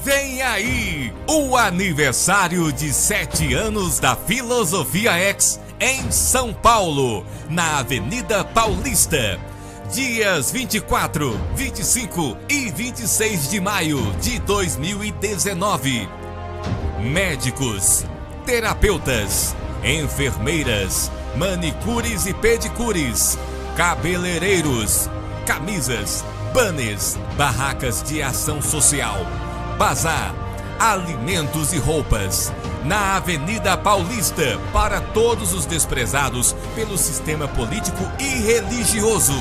Vem aí o aniversário de 7 anos da Filosofia X em São Paulo, na Avenida Paulista. Dias 24, 25 e 26 de maio de 2019. Médicos, terapeutas, enfermeiras, manicures e pedicures, cabeleireiros, camisas, banners, barracas de ação social, bazar, alimentos e roupas, na Avenida Paulista, para todos os desprezados pelo sistema político e religioso.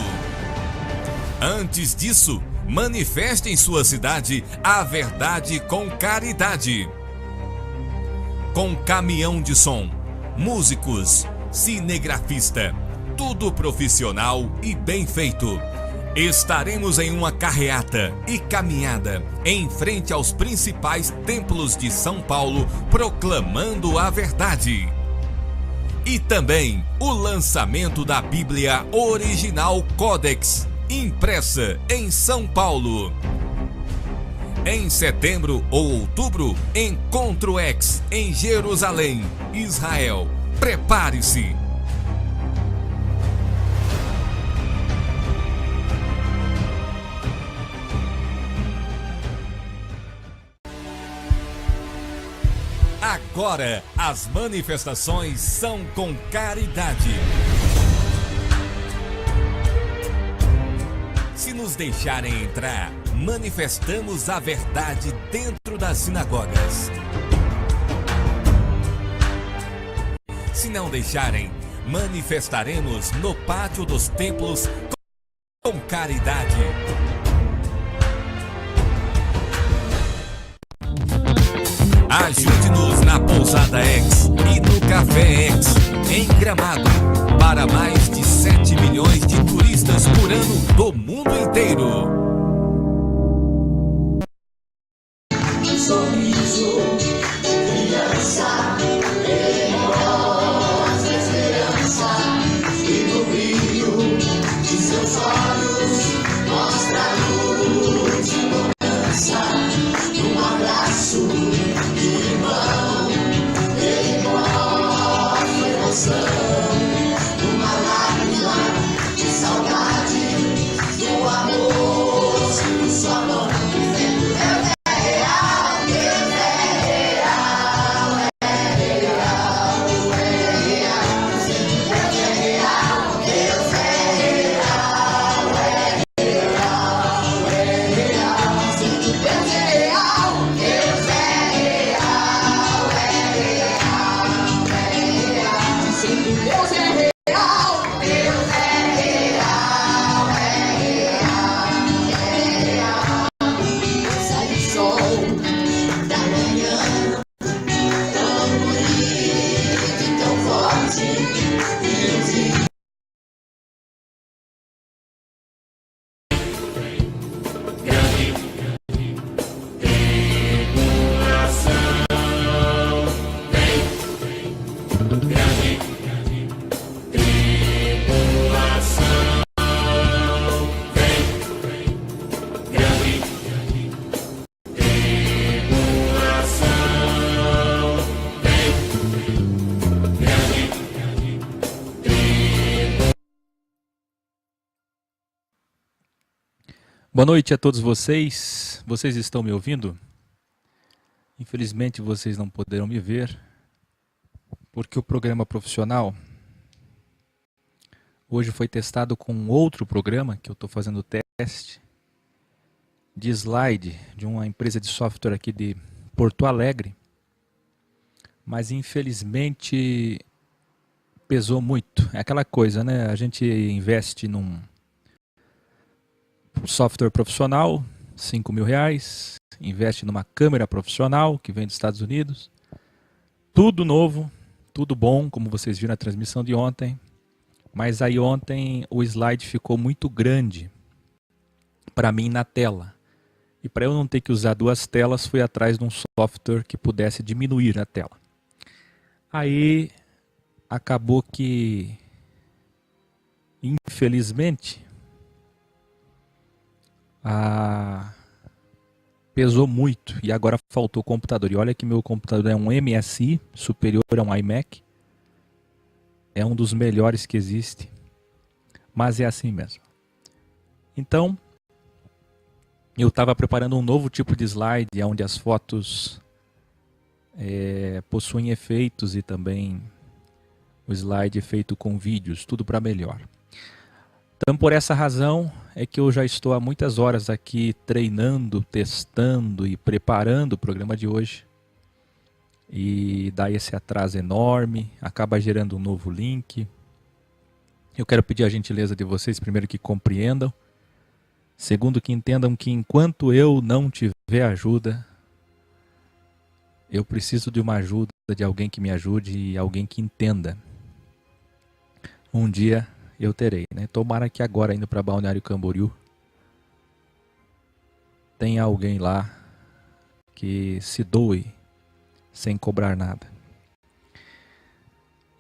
Antes disso, manifeste em sua cidade a verdade com caridade. Com caminhão de som, músicos, cinegrafista, tudo profissional e bem feito. Estaremos em uma carreata e caminhada em frente aos principais templos de São Paulo, proclamando a verdade. E também o lançamento da Bíblia Original Codex, impressa em São Paulo. Em setembro ou outubro, Encontro X em Jerusalém, Israel. Prepare-se! Agora, as manifestações são com caridade. Se nos deixarem entrar, manifestamos a verdade dentro das sinagogas. Se não deixarem, manifestaremos no pátio dos templos com caridade. Ajude-nos na Pousada X e no Café X, em Gramado, para mais de 7 milhões de turistas por ano do mundo inteiro. Um sorriso de criança, em rosa esperança, e no brilho de seus olhos mostra a luz de bonança, um abraço. Uma lágrima de saudade do amor, sinto sua mão. Deus é real, Deus é real, é real, é real. Deus é real, Deus é real, é real, é real. Sinto Deus é real, Deus é real, é real, é real. Sinto Deus é real, Deus é real, é real, é real. Sai o sol da manhã, tão bonito e tão forte, Deus Boa noite a todos vocês. Vocês estão me ouvindo? Infelizmente vocês não poderão me ver, porque o programa profissional hoje foi testado com outro programa que eu estou fazendo teste de slide de uma empresa de software aqui de Porto Alegre, mas infelizmente pesou muito. É aquela coisa, né? A gente investe num software profissional, R$5.000, investe numa câmera profissional que vem dos Estados Unidos, tudo novo, tudo bom, como vocês viram na transmissão de ontem, mas aí ontem o slide ficou muito grande para mim na tela, e para eu não ter que usar duas telas, fui atrás de um software que pudesse diminuir a tela. Aí acabou que, infelizmente, pesou muito e agora faltou computador. E olha que meu computador é um MSI, superior a um iMac. É um dos melhores que existe. Mas é assim mesmo. Então, eu estava preparando um novo tipo de slide, onde as fotos possuem efeitos e também o slide é feito com vídeos, tudo para melhor. Então, por essa razão é que eu já estou há muitas horas aqui treinando, testando e preparando o programa de hoje. E dá esse atraso enorme, acaba gerando um novo link. Eu quero pedir a gentileza de vocês, primeiro, que compreendam. Segundo, que entendam que enquanto eu não tiver ajuda, eu preciso de uma ajuda, de alguém que me ajude e alguém que entenda. Um dia eu terei, né? Tomara que agora, indo para Balneário Camboriú, tenha alguém lá que se doe sem cobrar nada.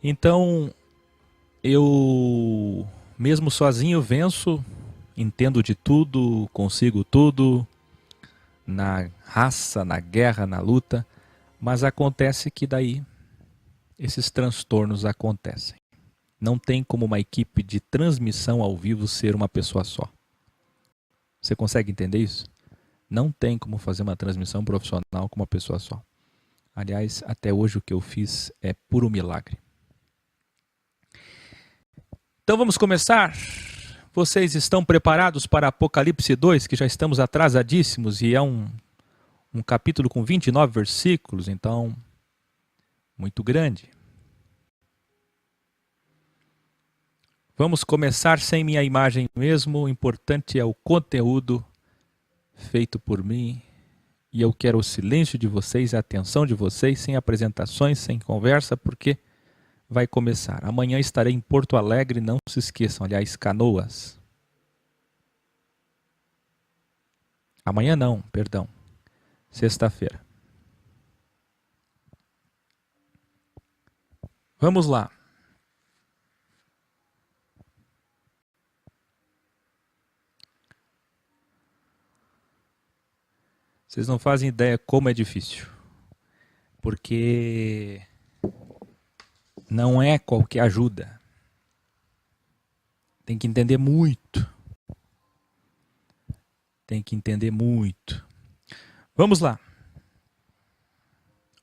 Então, eu mesmo sozinho venço, entendo de tudo, consigo tudo, na raça, na guerra, na luta, mas acontece que daí esses transtornos acontecem. Não tem como uma equipe de transmissão ao vivo ser uma pessoa só. Você consegue entender isso? Não tem como fazer uma transmissão profissional com uma pessoa só. Aliás, até hoje o que eu fiz é puro milagre. Então vamos começar? Vocês estão preparados para Apocalipse 2, que já estamos atrasadíssimos e é um capítulo com 29 versículos, então muito grande. Vamos começar sem minha imagem mesmo, o importante é o conteúdo feito por mim e eu quero o silêncio de vocês, a atenção de vocês, sem apresentações, sem conversa, porque vai começar. Amanhã estarei em Porto Alegre, não se esqueçam, aliás, Canoas. Amanhã não, perdão, sexta-feira. Vamos lá. Vocês não fazem ideia como é difícil. Porque não é qualquer ajuda. Tem que entender muito. Tem que entender muito. Vamos lá.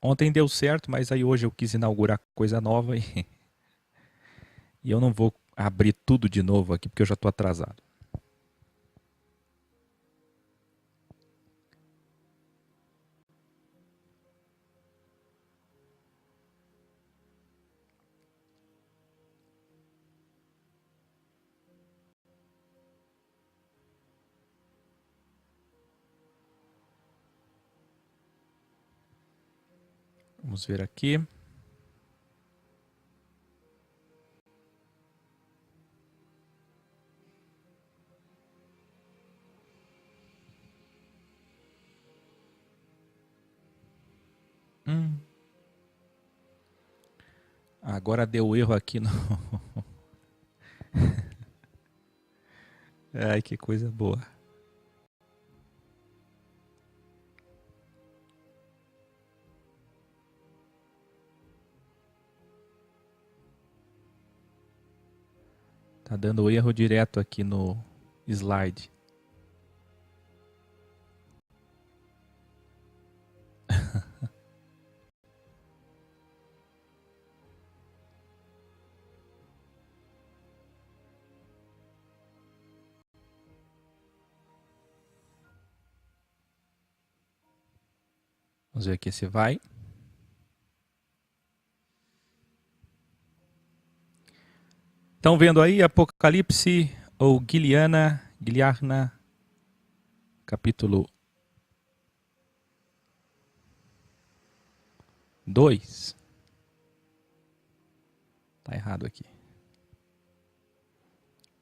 Ontem deu certo, mas aí hoje eu quis inaugurar coisa nova e eu não vou abrir tudo de novo aqui porque eu já estou atrasado. Vamos ver aqui. Agora deu erro aqui no... Ai, que coisa boa. Tá dando erro direto aqui no slide. Vamos ver aqui se vai. Estão vendo aí Apocalipse ou Guiliarna, capítulo 2. Tá errado aqui.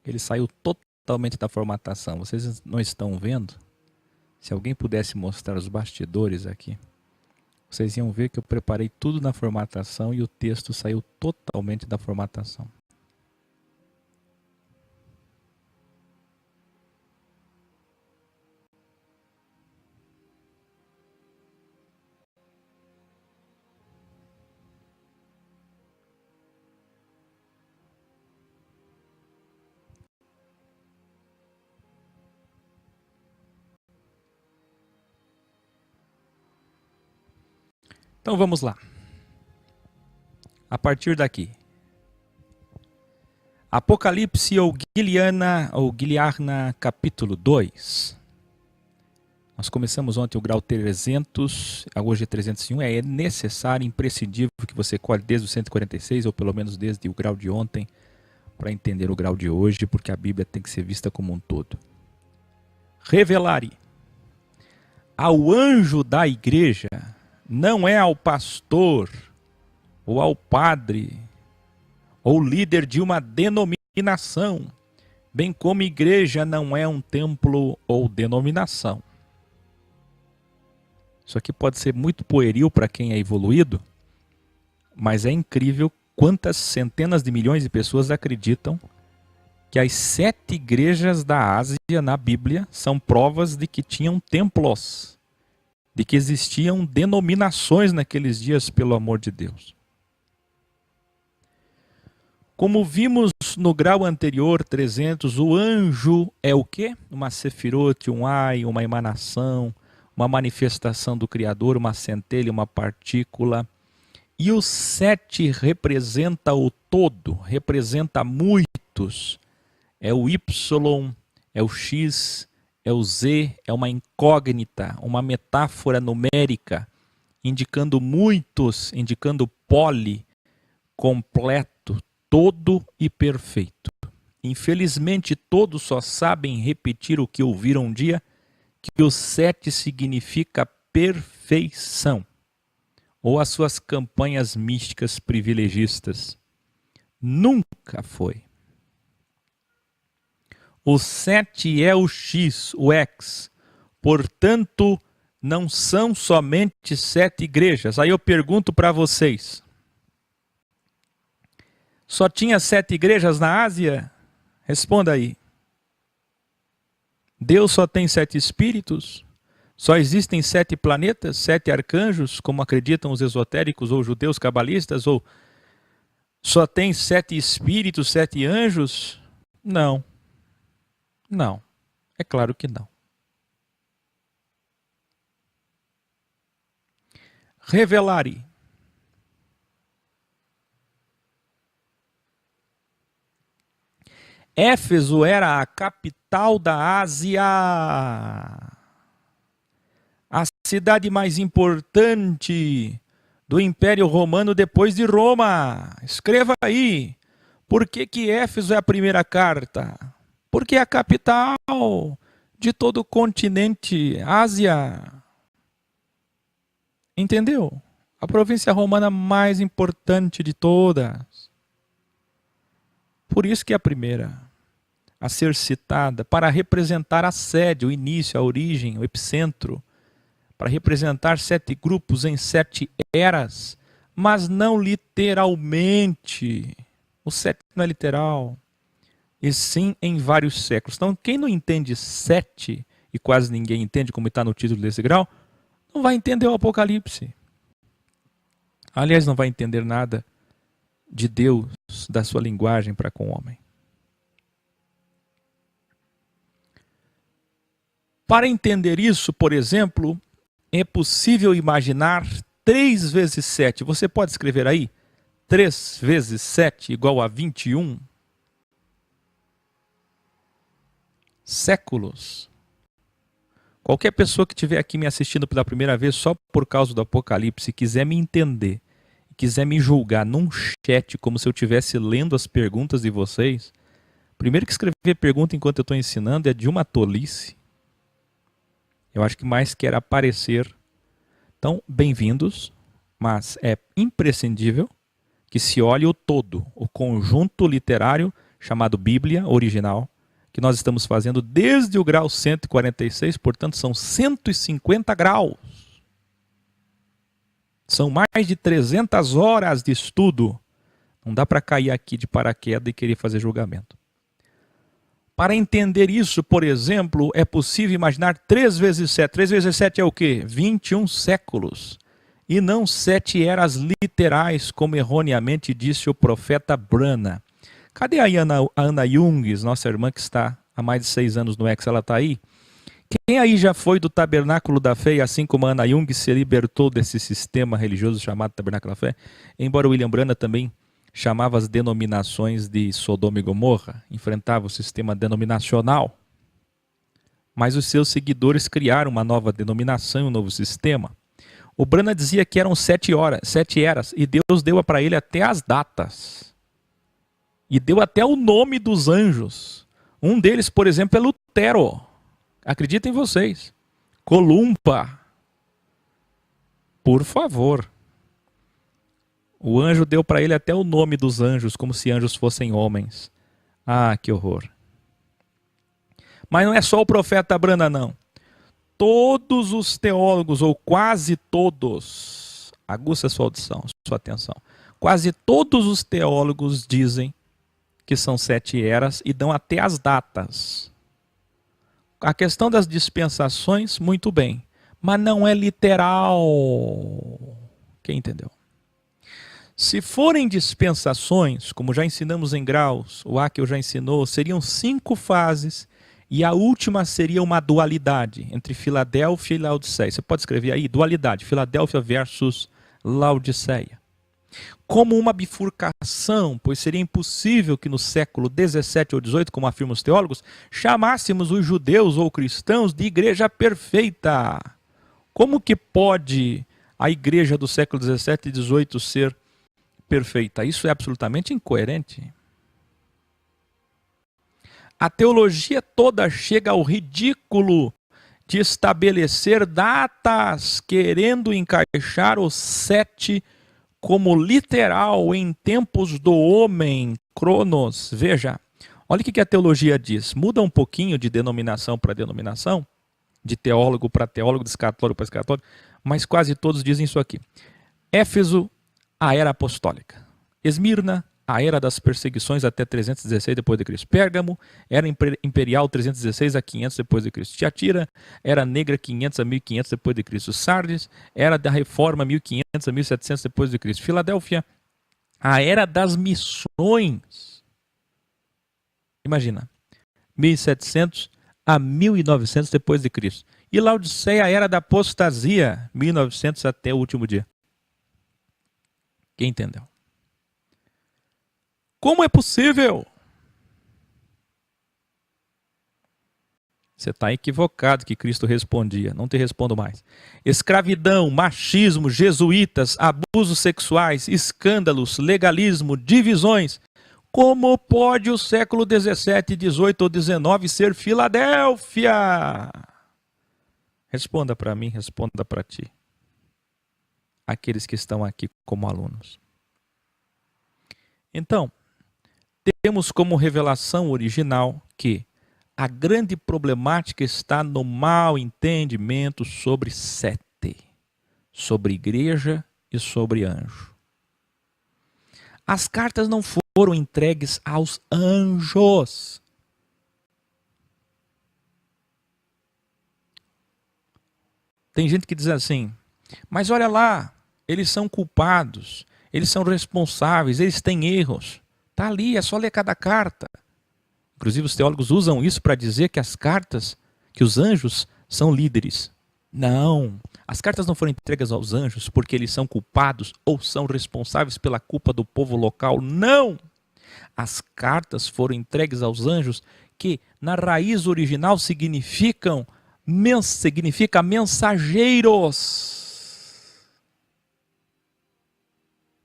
Ele saiu totalmente da formatação. Vocês não estão vendo? Se alguém pudesse mostrar os bastidores aqui, vocês iam ver que eu preparei tudo na formatação e o texto saiu totalmente da formatação. Então vamos lá. A partir daqui. Apocalipse ou Guiliarna, capítulo 2. Nós começamos ontem o grau 300, hoje é 301. É necessário, imprescindível que você colhe desde o 146, ou pelo menos desde o grau de ontem, para entender o grau de hoje, porque a Bíblia tem que ser vista como um todo. Revelare ao anjo da igreja, não é ao pastor, ou ao padre, ou líder de uma denominação, bem como igreja não é um templo ou denominação. Isso aqui pode ser muito pueril para quem é evoluído, mas é incrível quantas centenas de milhões de pessoas acreditam que as 7 igrejas da Ásia na Bíblia são provas de que tinham templos, de que existiam denominações naqueles dias, pelo amor de Deus. Como vimos no grau anterior, 300, o anjo é o quê? Uma sefirot, um ai, uma emanação, uma manifestação do Criador, uma centelha, uma partícula. E o 7 representa o todo, representa muitos. É o Y, é o X, é o Z, é uma incógnita, uma metáfora numérica, indicando muitos, indicando poli, completo, todo e perfeito. Infelizmente, todos só sabem repetir o que ouviram um dia, que o 7 significa perfeição, ou as suas campanhas místicas privilegistas. Nunca foi. O 7 é o X, o X. Portanto, não são somente 7 igrejas. Aí eu pergunto para vocês. Só tinha 7 igrejas na Ásia? Responda aí. Deus só tem 7 espíritos? Só existem 7 planetas, 7 arcanjos, como acreditam os esotéricos ou judeus cabalistas? Ou só tem 7 espíritos, 7 anjos? Não. Não. É claro que não. Revelare. Éfeso era a capital da Ásia, a cidade mais importante do Império Romano depois de Roma. Escreva aí, por que Éfeso é a primeira carta? Porque é a capital de todo o continente Ásia. Entendeu? A província romana mais importante de todas. Por isso que é a primeira a ser citada, para representar a sede, o início, a origem, o epicentro, para representar 7 grupos em 7 eras, mas não literalmente. O 7 não é literal, e sim em vários séculos. Então, quem não entende 7, e quase ninguém entende, como está no título desse grau, não vai entender o Apocalipse. Aliás, não vai entender nada de Deus, da sua linguagem para com o homem. Para entender isso, por exemplo, é possível imaginar 3 vezes 7. Você pode escrever aí? 3 vezes 7 igual a 21. Séculos. Qualquer pessoa que estiver aqui me assistindo pela primeira vez só por causa do Apocalipse, quiser me entender, quiser me julgar num chat como se eu estivesse lendo as perguntas de vocês, primeiro que escrever pergunta enquanto eu estou ensinando é de uma tolice. Eu acho que mais quer aparecer. Então, bem-vindos, mas é imprescindível que se olhe o todo, o conjunto literário chamado Bíblia original, que nós estamos fazendo desde o grau 146, portanto são 150 graus. São mais de 300 horas de estudo. Não dá para cair aqui de paraquedas e querer fazer julgamento. Para entender isso, por exemplo, é possível imaginar 3 vezes 7. 3 vezes 7 é o quê? 21 séculos. E não 7 eras literais, como erroneamente disse o profeta Brana. Cadê a Ana Jungs, nossa irmã que está há mais de 6 anos no Ex? Ela está aí? Quem aí já foi do Tabernáculo da Fé e, assim como a Ana Jung, se libertou desse sistema religioso chamado Tabernáculo da Fé? Embora o William Branham também chamava as denominações de Sodoma e Gomorra, enfrentava o sistema denominacional, mas os seus seguidores criaram uma nova denominação, um novo sistema. O Branham dizia que eram 7 eras, e Deus deu para ele até as datas. E deu até o nome dos anjos. Um deles, por exemplo, é Lutero. Acreditem vocês. Columba. Por favor. O anjo deu para ele até o nome dos anjos, como se anjos fossem homens. Ah, que horror. Mas não é só o profeta Branham, não. Todos os teólogos, ou quase todos, aguça sua audição, sua atenção, quase todos os teólogos dizem que são 7 eras e dão até as datas. A questão das dispensações, muito bem, mas não é literal. Quem entendeu? Se forem dispensações, como já ensinamos em graus, o Akel já ensinou, seriam 5 fases. E a última seria uma dualidade entre Filadélfia e Laodiceia. Você pode escrever aí, dualidade, Filadélfia versus Laodiceia. Como uma bifurcação, pois seria impossível que no século 17 ou 18, como afirmam os teólogos, chamássemos os judeus ou cristãos de igreja perfeita. Como que pode a igreja do século 17 e 18 ser perfeita? Isso é absolutamente incoerente. A teologia toda chega ao ridículo de estabelecer datas, querendo encaixar os 7 como literal em tempos do homem, Cronos. Veja, olha o que a teologia diz. Muda um pouquinho de denominação para denominação, de teólogo para teólogo, de escatólogo para escatólogo, mas quase todos dizem isso aqui. Éfeso, a era apostólica. Esmirna, a era das perseguições até 316 d.C. Pérgamo, era imperial 316 a 500 d.C. Tiatira, era negra 500 a 1500 d.C. Sardes, era da reforma 1500 a 1700 d.C. Filadélfia, a era das missões. Imagina, 1700 a 1900 d.C. E Laodiceia, a era da apostasia, 1900 até o último dia. Quem entendeu? Como é possível? Você está equivocado que Cristo respondia. Não te respondo mais. Escravidão, machismo, jesuítas, abusos sexuais, escândalos, legalismo, divisões. Como pode o século 17, 18 ou 19 ser Filadélfia? Responda para mim, responda para ti. Aqueles que estão aqui como alunos. Então, temos como revelação original que a grande problemática está no mau entendimento sobre 7, sobre igreja e sobre anjo. As cartas não foram entregues aos anjos. Tem gente que diz assim, mas olha lá, eles são culpados, eles são responsáveis, eles têm erros. Está ali, é só ler cada carta. Inclusive os teólogos usam isso para dizer que as cartas, que os anjos são líderes. Não, as cartas não foram entregues aos anjos porque eles são culpados ou são responsáveis pela culpa do povo local. Não! As cartas foram entregues aos anjos que na raiz original significa mensageiros.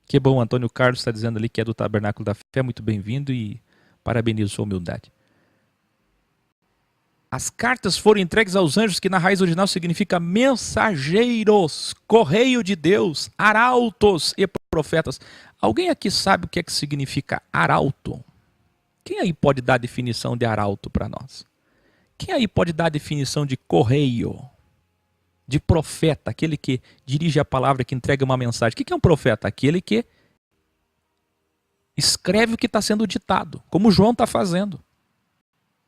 Que bom, Antônio Carlos está dizendo ali que é do Tabernáculo da Fé, muito bem-vindo e parabenizo sua humildade. As cartas foram entregues aos anjos, que na raiz original significa mensageiros, correio de Deus, arautos e profetas. Alguém aqui sabe o que é que significa arauto? Quem aí pode dar a definição de arauto para nós? Quem aí pode dar a definição de correio? De profeta, aquele que dirige a palavra, que entrega uma mensagem. O que é um profeta? Aquele que escreve o que está sendo ditado, como João está fazendo.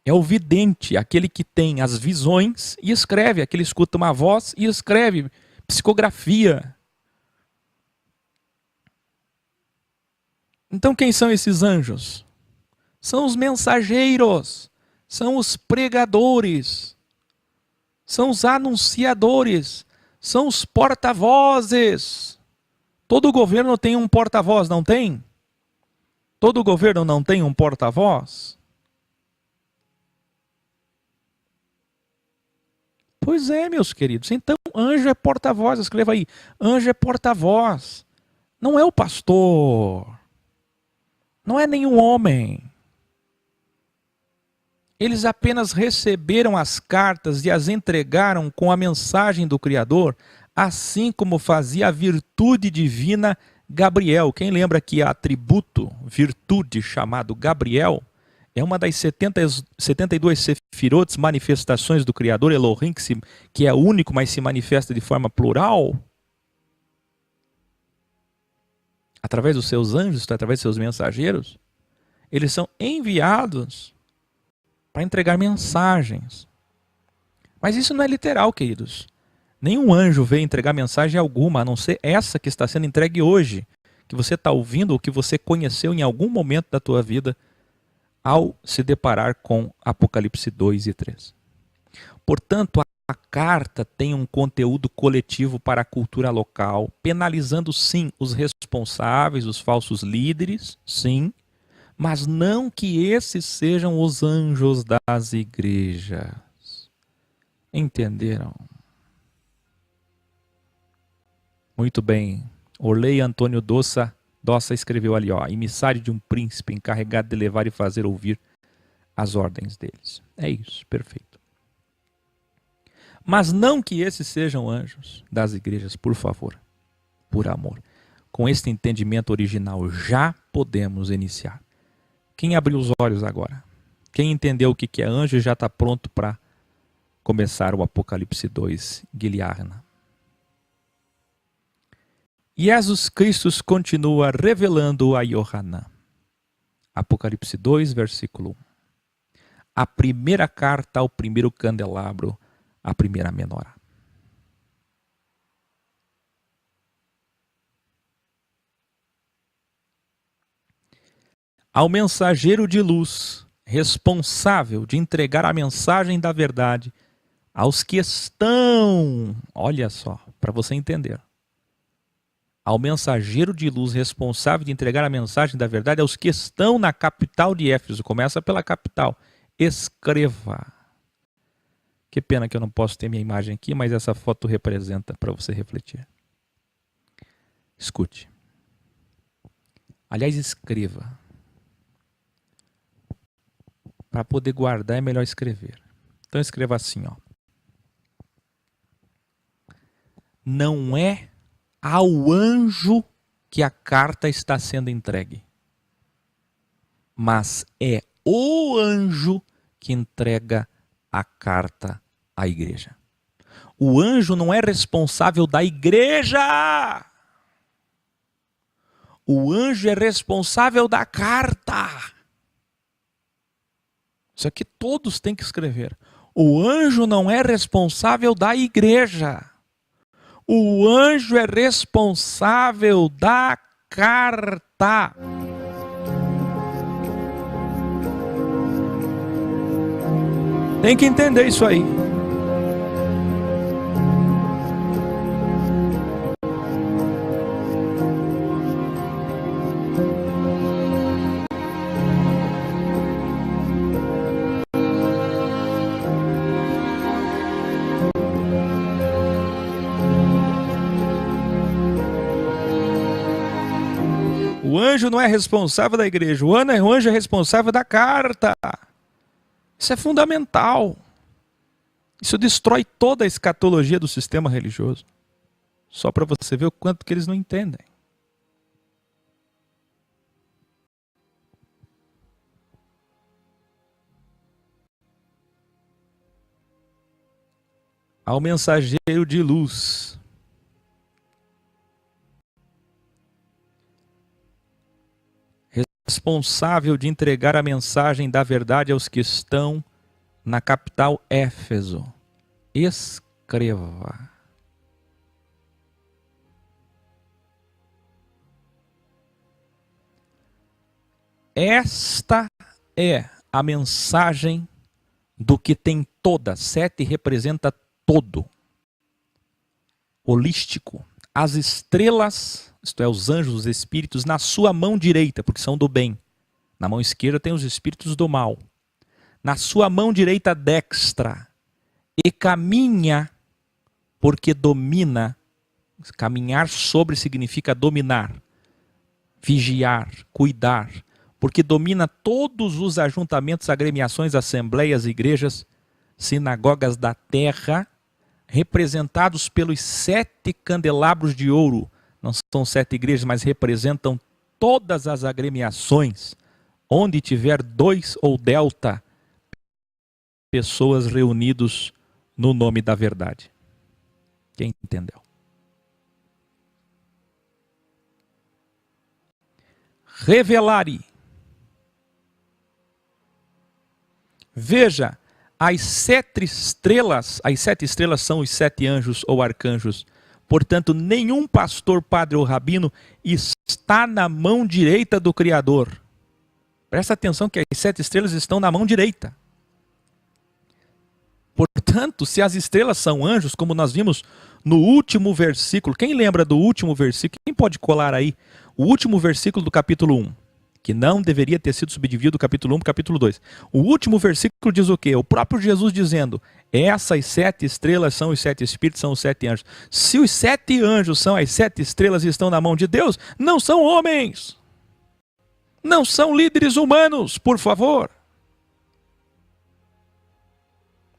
É o vidente, aquele que tem as visões e escreve, aquele que escuta uma voz e escreve, psicografia. Então quem são esses anjos? São os mensageiros, são os pregadores. São os anunciadores, são os porta-vozes. Todo governo tem um porta-voz, não tem? Todo governo não tem um porta-voz? Pois é, meus queridos. Então, anjo é porta-voz. Escreva aí. Anjo é porta-voz. Não é o pastor. Não é nenhum homem. Eles apenas receberam as cartas e as entregaram com a mensagem do Criador, assim como fazia a virtude divina Gabriel. Quem lembra que atributo, virtude chamado Gabriel, é uma das 72 sefirotes, manifestações do Criador, Elohim, que é único, mas se manifesta de forma plural? Através dos seus anjos, através dos seus mensageiros, eles são enviados para entregar mensagens. Mas isso não é literal, queridos. Nenhum anjo veio entregar mensagem alguma, a não ser essa que está sendo entregue hoje, que você está ouvindo ou que você conheceu em algum momento da tua vida ao se deparar com Apocalipse 2 e 3. Portanto, a carta tem um conteúdo coletivo para a cultura local, penalizando sim os responsáveis, os falsos líderes, sim, mas não que esses sejam os anjos das igrejas. Entenderam? Muito bem. Orley Antônio Dossa escreveu ali, ó, emissário de um príncipe encarregado de levar e fazer ouvir as ordens deles. É isso, perfeito. Mas não que esses sejam anjos das igrejas, por favor, por amor. Com este entendimento original já podemos iniciar. Quem abriu os olhos agora? Quem entendeu o que é anjo já está pronto para começar o Apocalipse 2, Guilherme. Jesus Cristo continua revelando a Yohanan. Apocalipse 2, versículo 1. A primeira carta ao primeiro candelabro, a primeira menorá. Ao mensageiro de luz, responsável de entregar a mensagem da verdade aos que estão, olha só, para você entender. Ao mensageiro de luz responsável de entregar a mensagem da verdade aos que estão na capital de Éfeso. Começa pela capital. Escreva. Que pena que eu não posso ter minha imagem aqui, mas essa foto representa para você refletir. Escute. Aliás, escreva. Para poder guardar é melhor escrever. Então escreva assim, ó. Não é ao anjo que a carta está sendo entregue, mas é o anjo que entrega a carta à igreja. O anjo não é responsável da igreja. O anjo é responsável da carta. Isso aqui todos têm que escrever. O anjo não é responsável da igreja. O anjo é responsável da carta. Tem que entender isso aí. O anjo não é responsável da igreja, o anjo é responsável da carta. Isso é fundamental. Isso destrói toda a escatologia do sistema religioso. Só para você ver o quanto que eles não entendem. Ao mensageiro de luz, responsável de entregar a mensagem da verdade aos que estão na capital Éfeso, escreva. Esta é a mensagem do que tem toda, 7 representa todo, holístico. As estrelas, isto é, os anjos, os espíritos, na sua mão direita, porque são do bem. Na mão esquerda tem os espíritos do mal. Na sua mão direita dextra. E caminha, porque domina. Caminhar sobre significa dominar, vigiar, cuidar. Porque domina todos os ajuntamentos, agremiações, assembleias, igrejas, sinagogas da terra, representados pelos 7 candelabros de ouro. Não são 7 igrejas, mas representam todas as agremiações. Onde tiver 2 ou delta, pessoas reunidos no nome da verdade. Quem entendeu? Revelare. Veja, as 7 estrelas são os 7 anjos ou arcanjos. Portanto, nenhum pastor, padre ou rabino está na mão direita do Criador. Presta atenção que as 7 estrelas estão na mão direita. Portanto, se as estrelas são anjos, como nós vimos no último versículo, quem lembra do último versículo? Quem pode colar aí? O último versículo do capítulo 1. Que não deveria ter sido subdividido do capítulo 1 para o capítulo 2. O último versículo diz o quê? O próprio Jesus dizendo, essas 7 estrelas são os 7 espíritos, são os 7 anjos. Se os 7 anjos são as 7 estrelas e estão na mão de Deus, não são homens. Não são líderes humanos, por favor.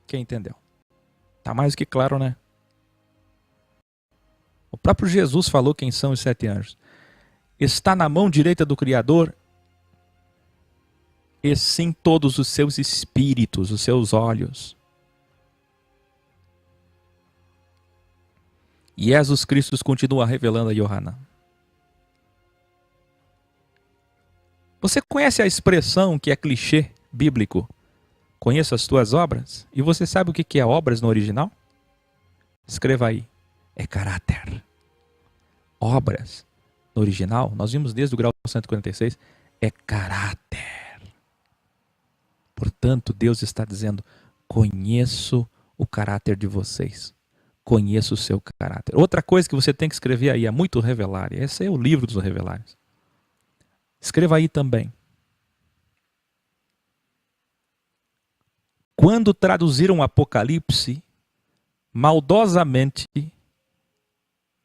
Quem entendeu? Está mais que claro, né? O próprio Jesus falou quem são os 7 anjos. Está na mão direita do Criador, e sim todos os seus espíritos, os seus olhos. E Jesus Cristo continua revelando a Yohanan. Você conhece a expressão que é clichê bíblico? Conheça as tuas obras? E você sabe o que é obras no original? Escreva aí. É caráter. Obras no original, nós vimos desde o grau 146, é caráter. Portanto, Deus está dizendo, conheço o caráter de vocês. Conheço o seu caráter. Outra coisa que você tem que escrever aí, é muito revelar. Esse é o livro dos revelares. Escreva aí também. Quando traduziram o Apocalipse, maldosamente,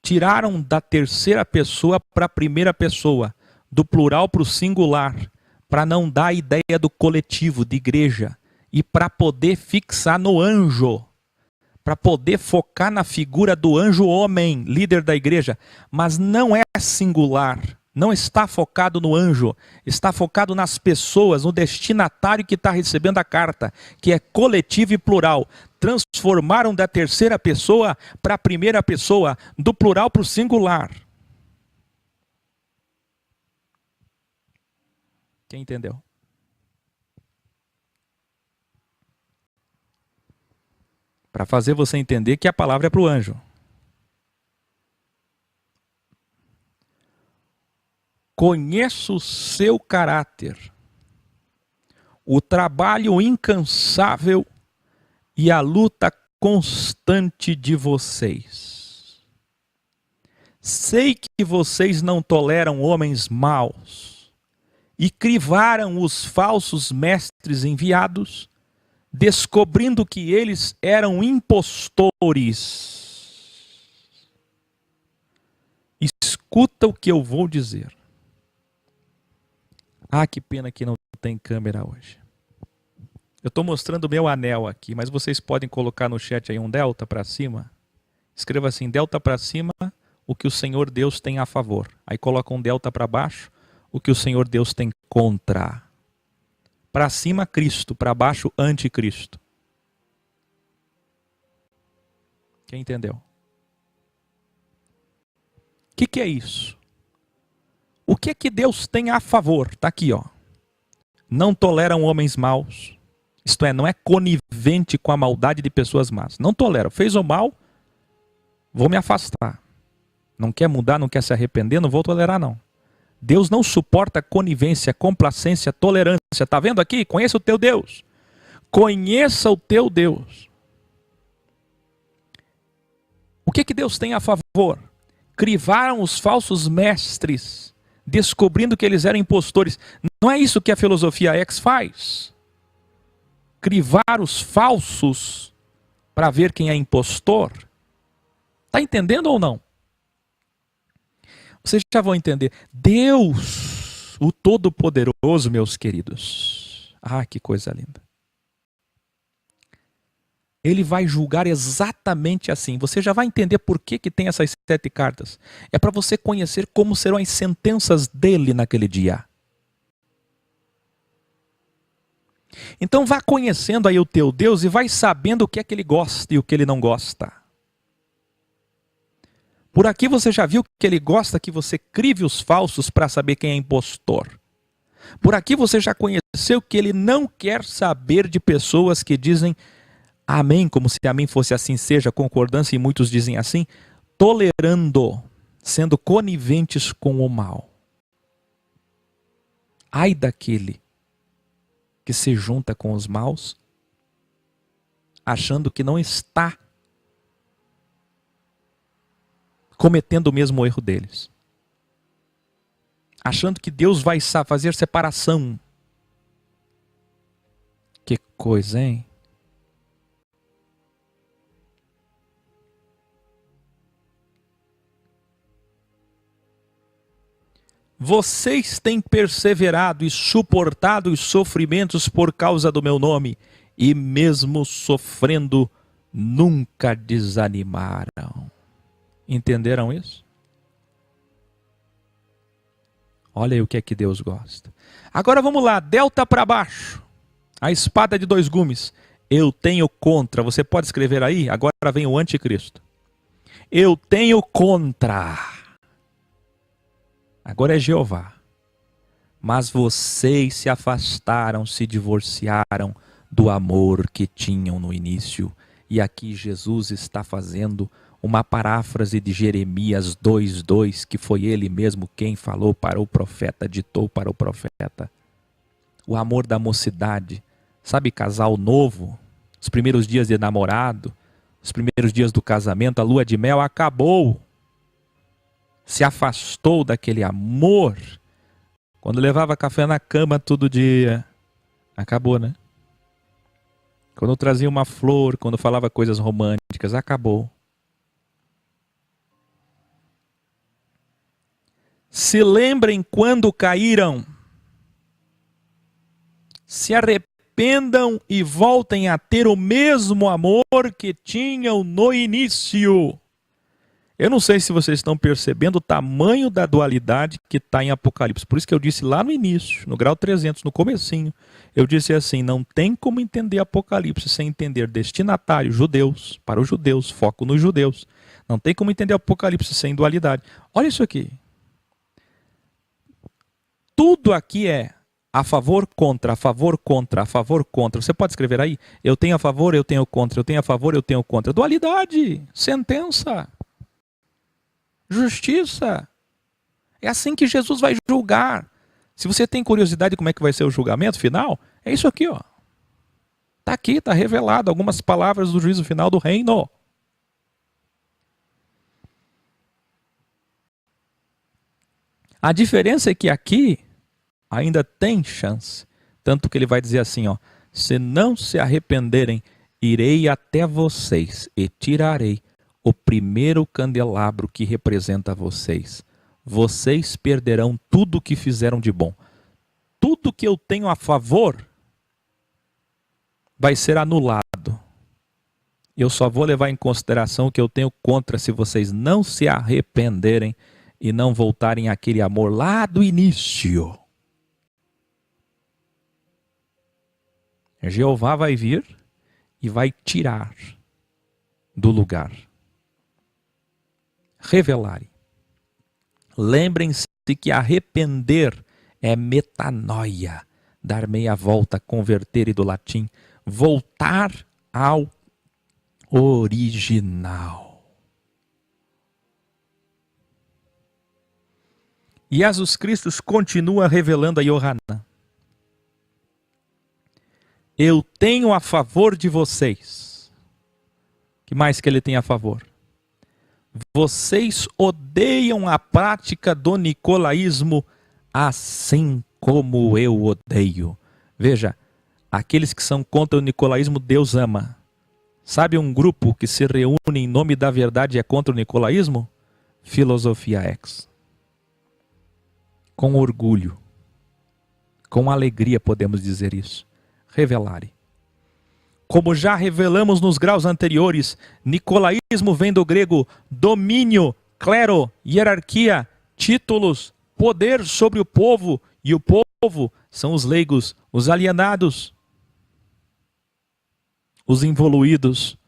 tiraram da terceira pessoa para a primeira pessoa, do plural para o singular, para não dar a ideia do coletivo, de igreja, e para poder fixar no anjo, para poder focar na figura do anjo homem, líder da igreja, mas não é singular, não está focado no anjo, está focado nas pessoas, no destinatário que está recebendo a carta, que é coletivo e plural. Transformaram da terceira pessoa para a primeira pessoa, do plural para o singular. Quem entendeu? Para fazer você entender que a palavra é para o anjo. Conheço o seu caráter, o trabalho incansável e a luta constante de vocês. Sei que vocês não toleram homens maus e crivaram os falsos mestres enviados, descobrindo que eles eram impostores. Escuta o que eu vou dizer. Ah, que pena que não tem câmera hoje. Eu estou mostrando o meu anel aqui, mas vocês podem colocar no chat aí um delta para cima. Escreva assim, delta para cima, o que o Senhor Deus tem a favor. Aí coloca um delta para baixo, o que o Senhor Deus tem contra. Para cima, Cristo, para baixo, anticristo. Quem entendeu? O que é isso? O que é que Deus tem a favor? Está aqui, ó. Não toleram homens maus. Isto é, não é conivente com a maldade de pessoas más. Não tolera. Fez o mal, vou me afastar. Não quer mudar, não quer se arrepender, não vou tolerar não. Deus não suporta conivência, complacência, tolerância. Está vendo aqui? Conheça o teu Deus. Conheça o teu Deus. O que Deus tem a favor? Crivaram os falsos mestres, descobrindo que eles eram impostores. Não é isso que a filosofia X faz? Crivar os falsos para ver quem é impostor? Está entendendo ou não? Vocês já vão entender. Deus, o Todo-Poderoso, meus queridos. Ah, que coisa linda. Ele vai julgar exatamente assim. Você já vai entender por que tem essas 7 cartas. É para você conhecer como serão as sentenças dele naquele dia. Então vá conhecendo aí o teu Deus e vai sabendo o que é que ele gosta e o que ele não gosta. Por aqui você já viu que ele gosta que você crive os falsos para saber quem é impostor. Por aqui você já conheceu que ele não quer saber de pessoas que dizem amém, como se amém fosse assim seja, concordância, e muitos dizem assim, tolerando, sendo coniventes com o mal. Ai daquele que se junta com os maus, achando que não está cometendo o mesmo erro deles. Achando que Deus vai fazer separação. Que coisa, hein? Vocês têm perseverado e suportado os sofrimentos por causa do meu nome, e mesmo sofrendo, nunca desanimaram. Entenderam isso? Olha aí o que é que Deus gosta. Agora vamos lá, delta para baixo. A espada de 2 gumes. Eu tenho contra. Você pode escrever aí? Agora vem o anticristo. Eu tenho contra. Agora é Jeová. Mas vocês se afastaram, se divorciaram do amor que tinham no início. E aqui Jesus está fazendo uma paráfrase de Jeremias 2:2, que foi ele mesmo quem falou para o profeta, ditou para o profeta. O amor da mocidade. Sabe, casal novo, os primeiros dias de namorado, os primeiros dias do casamento, a lua de mel acabou. Se afastou daquele amor. Quando levava café na cama todo dia, acabou, né? Quando trazia uma flor, quando falava coisas românticas, acabou. Se lembrem quando caíram. Se arrependam e voltem a ter o mesmo amor que tinham no início. Eu não sei se vocês estão percebendo o tamanho da dualidade que está em Apocalipse. Por isso que eu disse lá no início, no grau 300, no comecinho, eu disse assim, não tem como entender Apocalipse sem entender destinatário, judeus, para os judeus, foco nos judeus. Não tem como entender Apocalipse sem dualidade. Olha isso aqui. Tudo aqui é a favor, contra, a favor, contra, a favor, contra. Você pode escrever aí? Eu tenho a favor, eu tenho contra, eu tenho a favor, eu tenho contra. Dualidade, sentença. Justiça. É assim que Jesus vai julgar. Se você tem curiosidade de como é que vai ser o julgamento final, é isso aqui, ó. Está aqui, está revelado algumas palavras do juízo final do reino. A diferença é que aqui ainda tem chance. Tanto que ele vai dizer assim, ó, se não se arrependerem, irei até vocês e tirarei o primeiro candelabro que representa vocês. Vocês perderão tudo o que fizeram de bom. Tudo que eu tenho a favor vai ser anulado. Eu só vou levar em consideração o que eu tenho contra se vocês não se arrependerem e não voltarem àquele amor lá do início. Jeová vai vir e vai tirar do lugar. Revelarem. Lembrem-se que arrepender é metanoia, dar meia volta, converter, e do latim, voltar ao original. E Jesus Cristo continua revelando a Yohanan. Eu tenho a favor de vocês. O que mais que ele tem a favor? vocês odeiam a prática do nicolaísmo assim como eu odeio. Veja, aqueles que são contra o nicolaísmo, Deus ama. Sabe um grupo que se reúne em nome da verdade e é contra o nicolaísmo? Filosofia X. Com orgulho, com alegria podemos dizer isso. Revelare. Como já revelamos nos graus anteriores, nicolaísmo vem do grego domínio, clero, hierarquia, títulos, poder sobre o povo, e o povo são os leigos, os alienados, os involuídos,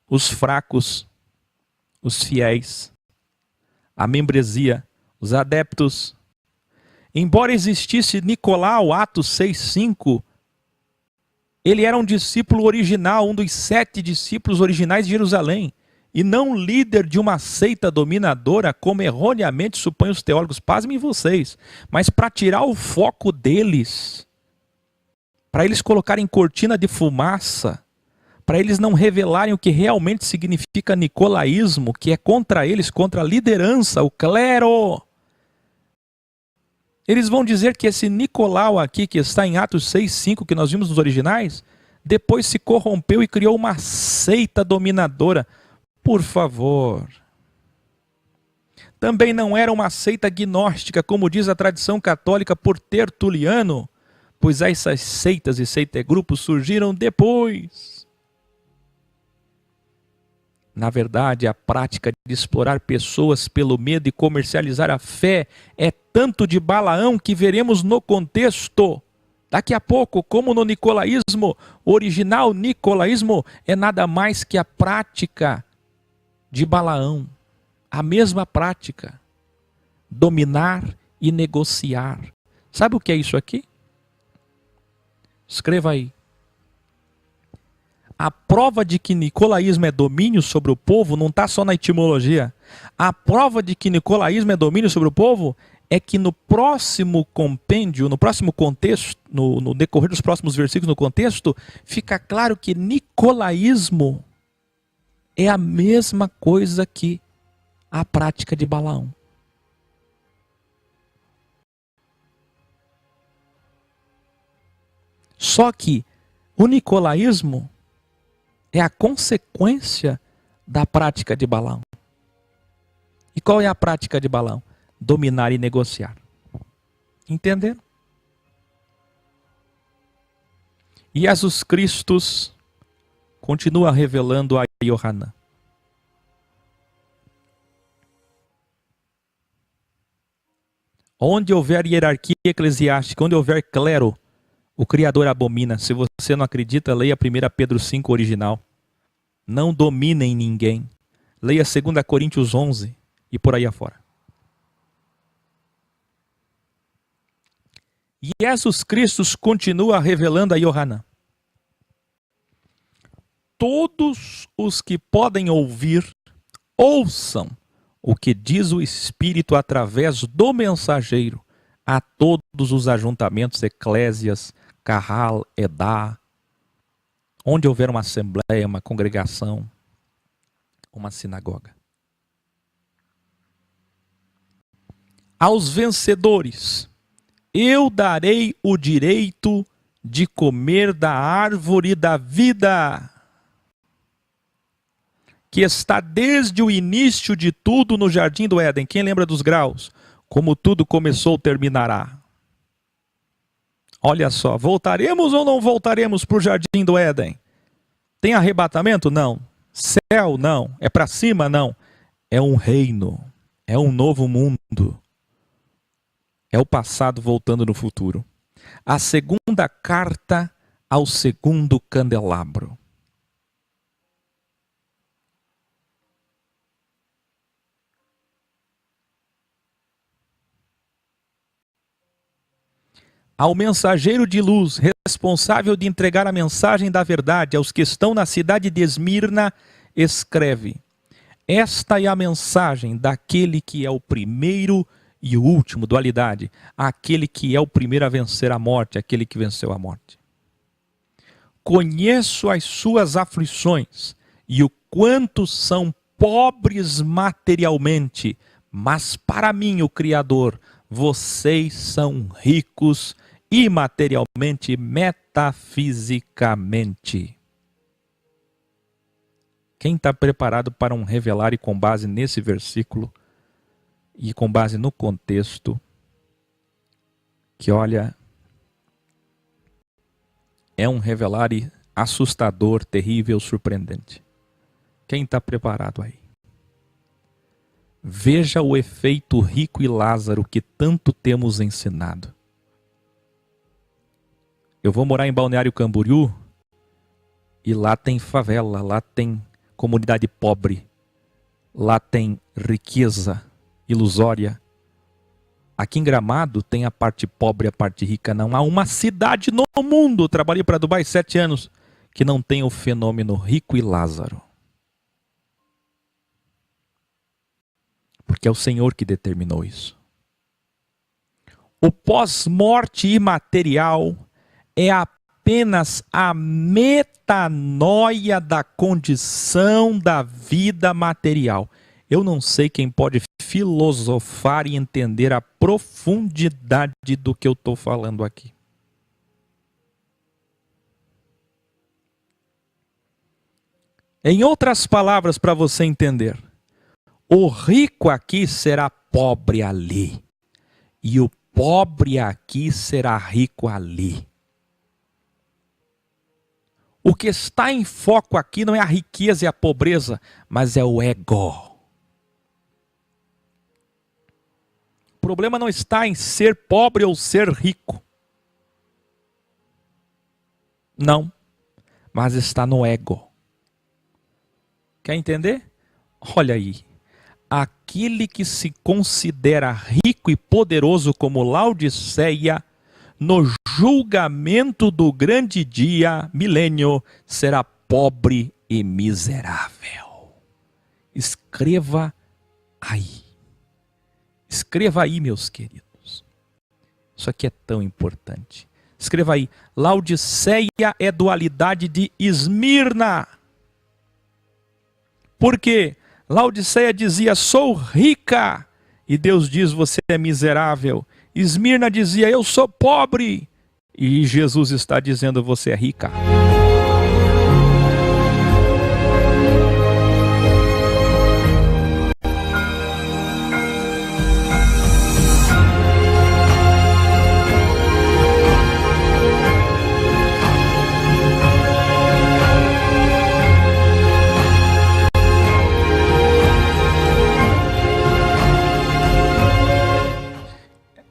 os fracos, os fiéis, a membresia, os adeptos. Embora existisse Nicolau, Atos 6,5, ele era um discípulo original, um dos 7 discípulos originais de Jerusalém, e não líder de uma seita dominadora, como erroneamente supõem os teólogos. Pasmem vocês, mas para tirar o foco deles, para eles colocarem cortina de fumaça, para eles não revelarem o que realmente significa nicolaísmo, que é contra eles, contra a liderança, o clero. Eles vão dizer que esse Nicolau aqui, que está em Atos 6,5, que nós vimos nos originais, depois se corrompeu e criou uma seita dominadora. Por favor. Também não era uma seita gnóstica, como diz a tradição católica por Tertuliano, pois essas seitas e seita-grupos surgiram depois. Na verdade, a prática de explorar pessoas pelo medo e comercializar a fé é tanto de Balaão que veremos no contexto. Daqui a pouco, como no nicolaísmo, o original nicolaísmo é nada mais que a prática de Balaão. A mesma prática. Dominar e negociar. Sabe o que é isso aqui? Escreva aí. A prova de que nicolaísmo é domínio sobre o povo não está só na etimologia. A prova de que nicolaísmo é domínio sobre o povo é que no próximo compêndio, no próximo contexto, no decorrer dos próximos versículos no contexto, fica claro que nicolaísmo é a mesma coisa que a prática de Balaão. Só que o nicolaísmo é a consequência da prática de Balaão. E qual é a prática de Balaão? Dominar e negociar. Entenderam? E Jesus Cristo continua revelando a Yohanan. Onde houver hierarquia eclesiástica, onde houver clero, o Criador abomina. Se você não acredita, leia 1 Pedro 5 original. Não dominem ninguém. Leia 2 Coríntios 11 e por aí afora. E Jesus Cristo continua revelando a Yohanan. Todos os que podem ouvir, ouçam o que diz o Espírito através do mensageiro a todos os ajuntamentos, eclésias, Carral, Edá, onde houver uma assembleia, uma congregação, uma sinagoga. Aos vencedores, eu darei o direito de comer da árvore da vida, que está desde o início de tudo no jardim do Éden. Quem lembra dos graus? Como tudo começou, terminará. Olha só, voltaremos ou não voltaremos para o jardim do Éden? Tem arrebatamento? Não. Céu? Não. É para cima? Não. É um reino. É um novo mundo. É o passado voltando no futuro. A segunda carta ao segundo candelabro. Ao mensageiro de luz, responsável de entregar a mensagem da verdade aos que estão na cidade de Esmirna, escreve: esta é a mensagem daquele que é o primeiro e o último, dualidade, aquele que é o primeiro a vencer a morte, aquele que venceu a morte. Conheço as suas aflições e o quanto são pobres materialmente, mas para mim, o Criador, vocês são ricos imaterialmente, metafisicamente. Quem está preparado para um revelar e com base nesse versículo e com base no contexto, que olha, é um revelar assustador, terrível, surpreendente. Quem está preparado aí? Veja o efeito Rico e Lázaro que tanto temos ensinado. Eu vou morar em Balneário Camboriú e lá tem favela, lá tem comunidade pobre, lá tem riqueza ilusória. Aqui em Gramado tem a parte pobre e a parte rica. Não há uma cidade no mundo, eu trabalhei para Dubai 7 anos, que não tem o fenômeno Rico e Lázaro. Porque é o Senhor que determinou isso. O pós-morte imaterial é apenas a metanoia da condição da vida material. Eu não sei quem pode filosofar e entender a profundidade do que eu estou falando aqui. Em outras palavras, para você entender, o rico aqui será pobre ali, e o pobre aqui será rico ali. O que está em foco aqui não é a riqueza e a pobreza, mas é o ego. O problema não está em ser pobre ou ser rico. Não, mas está no ego. Quer entender? Olha aí. Aquele que se considera rico e poderoso como Laodiceia, no julgamento do grande dia, milênio, será pobre e miserável. Escreva aí. Escreva aí, meus queridos. Isso aqui é tão importante. Escreva aí. Laodiceia é dualidade de Esmirna. Por quê? Laodiceia dizia, sou rica, e Deus diz, você é miserável. Esmirna dizia, eu sou pobre, e Jesus está dizendo, você é rica.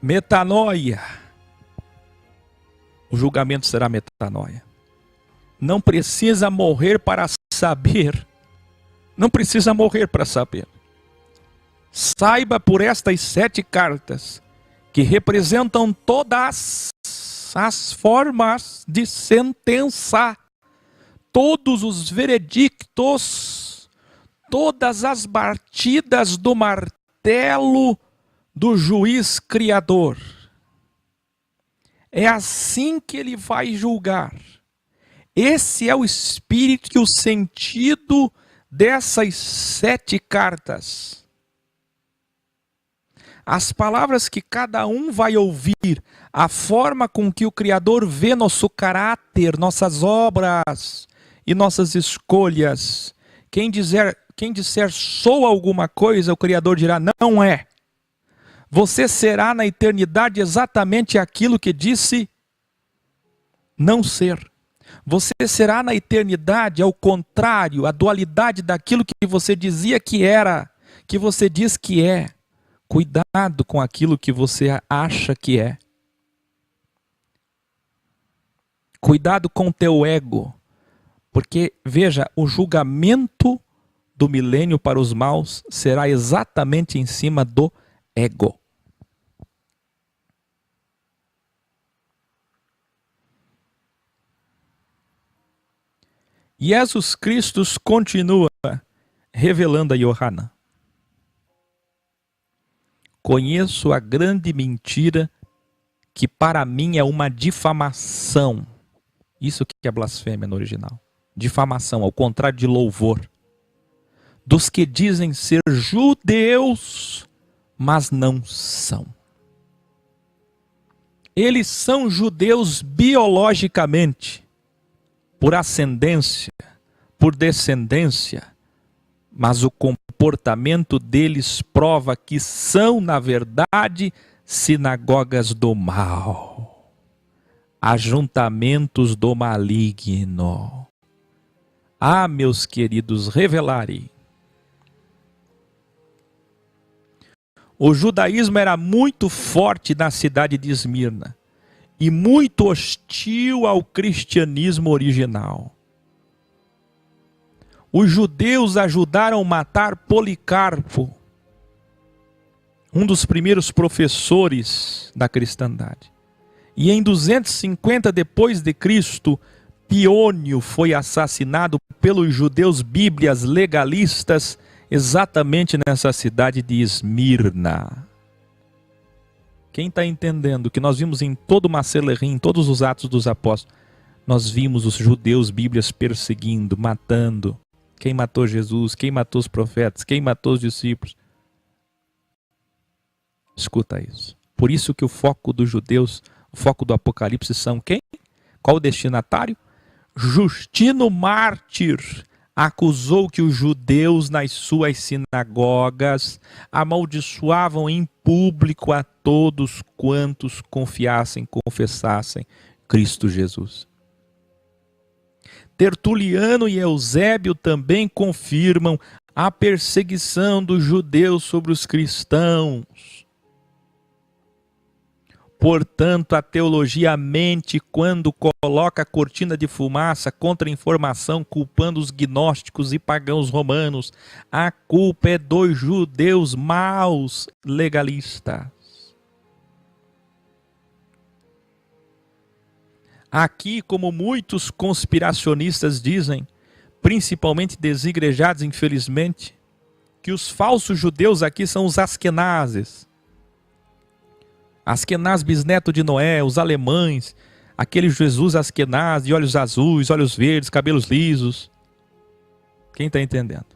Metanoia. O julgamento será metanoia. Não precisa morrer para saber. Não precisa morrer para saber. Saiba por estas 7 cartas, que representam todas as formas de sentença, todos os veredictos, todas as batidas do martelo do juiz criador. É assim que ele vai julgar. Esse é o espírito e o sentido dessas 7 cartas. As palavras que cada um vai ouvir, a forma com que o Criador vê nosso caráter, nossas obras e nossas escolhas. Quem disser sou alguma coisa, o Criador dirá não é. Você será na eternidade exatamente aquilo que disse não ser. Você será na eternidade ao contrário, a dualidade daquilo que você dizia que era, que você diz que é. Cuidado com aquilo que você acha que é. Cuidado com o teu ego. Porque, veja, o julgamento do milênio para os maus será exatamente em cima do ego. Jesus Cristo continua revelando a Yohanan. Conheço a grande mentira que para mim é uma difamação. Isso que é blasfêmia no original. Difamação, ao contrário de louvor. dos que dizem ser judeus, mas não são. Eles são judeus biologicamente, por ascendência, por descendência, mas o comportamento deles prova que são, na verdade, sinagogas do mal, ajuntamentos do maligno. Ah, meus queridos, revelarei. O judaísmo era muito forte na cidade de Esmirna e muito hostil ao cristianismo original. Os judeus ajudaram a matar Policarpo, um dos primeiros professores da cristandade. E em 250 depois de Cristo, Piônio foi assassinado pelos judeus bíblias legalistas exatamente nessa cidade de Esmirna. Quem está entendendo que nós vimos em todo o Macelerim, em todos os Atos dos Apóstolos, nós vimos os judeus bíblias perseguindo, matando. Quem matou Jesus, quem matou os profetas, quem matou os discípulos. Escuta isso. Por isso que o foco dos judeus, o foco do Apocalipse são quem? Qual o destinatário? Justino Mártir acusou que os judeus nas suas sinagogas amaldiçoavam em público a todos quantos confiassem, confessassem Cristo Jesus. Tertuliano e Eusébio também confirmam a perseguição dos judeus sobre os cristãos. Portanto, a teologia mente quando coloca a cortina de fumaça contra a informação, culpando os gnósticos e pagãos romanos. A culpa é dos judeus maus legalistas. Aqui, como muitos conspiracionistas dizem, principalmente desigrejados, infelizmente, que os falsos judeus aqui são os askenazes. Askenaz, bisneto de Noé, os alemães, aquele Jesus Askenaz de olhos azuis, olhos verdes, cabelos lisos. Quem está entendendo?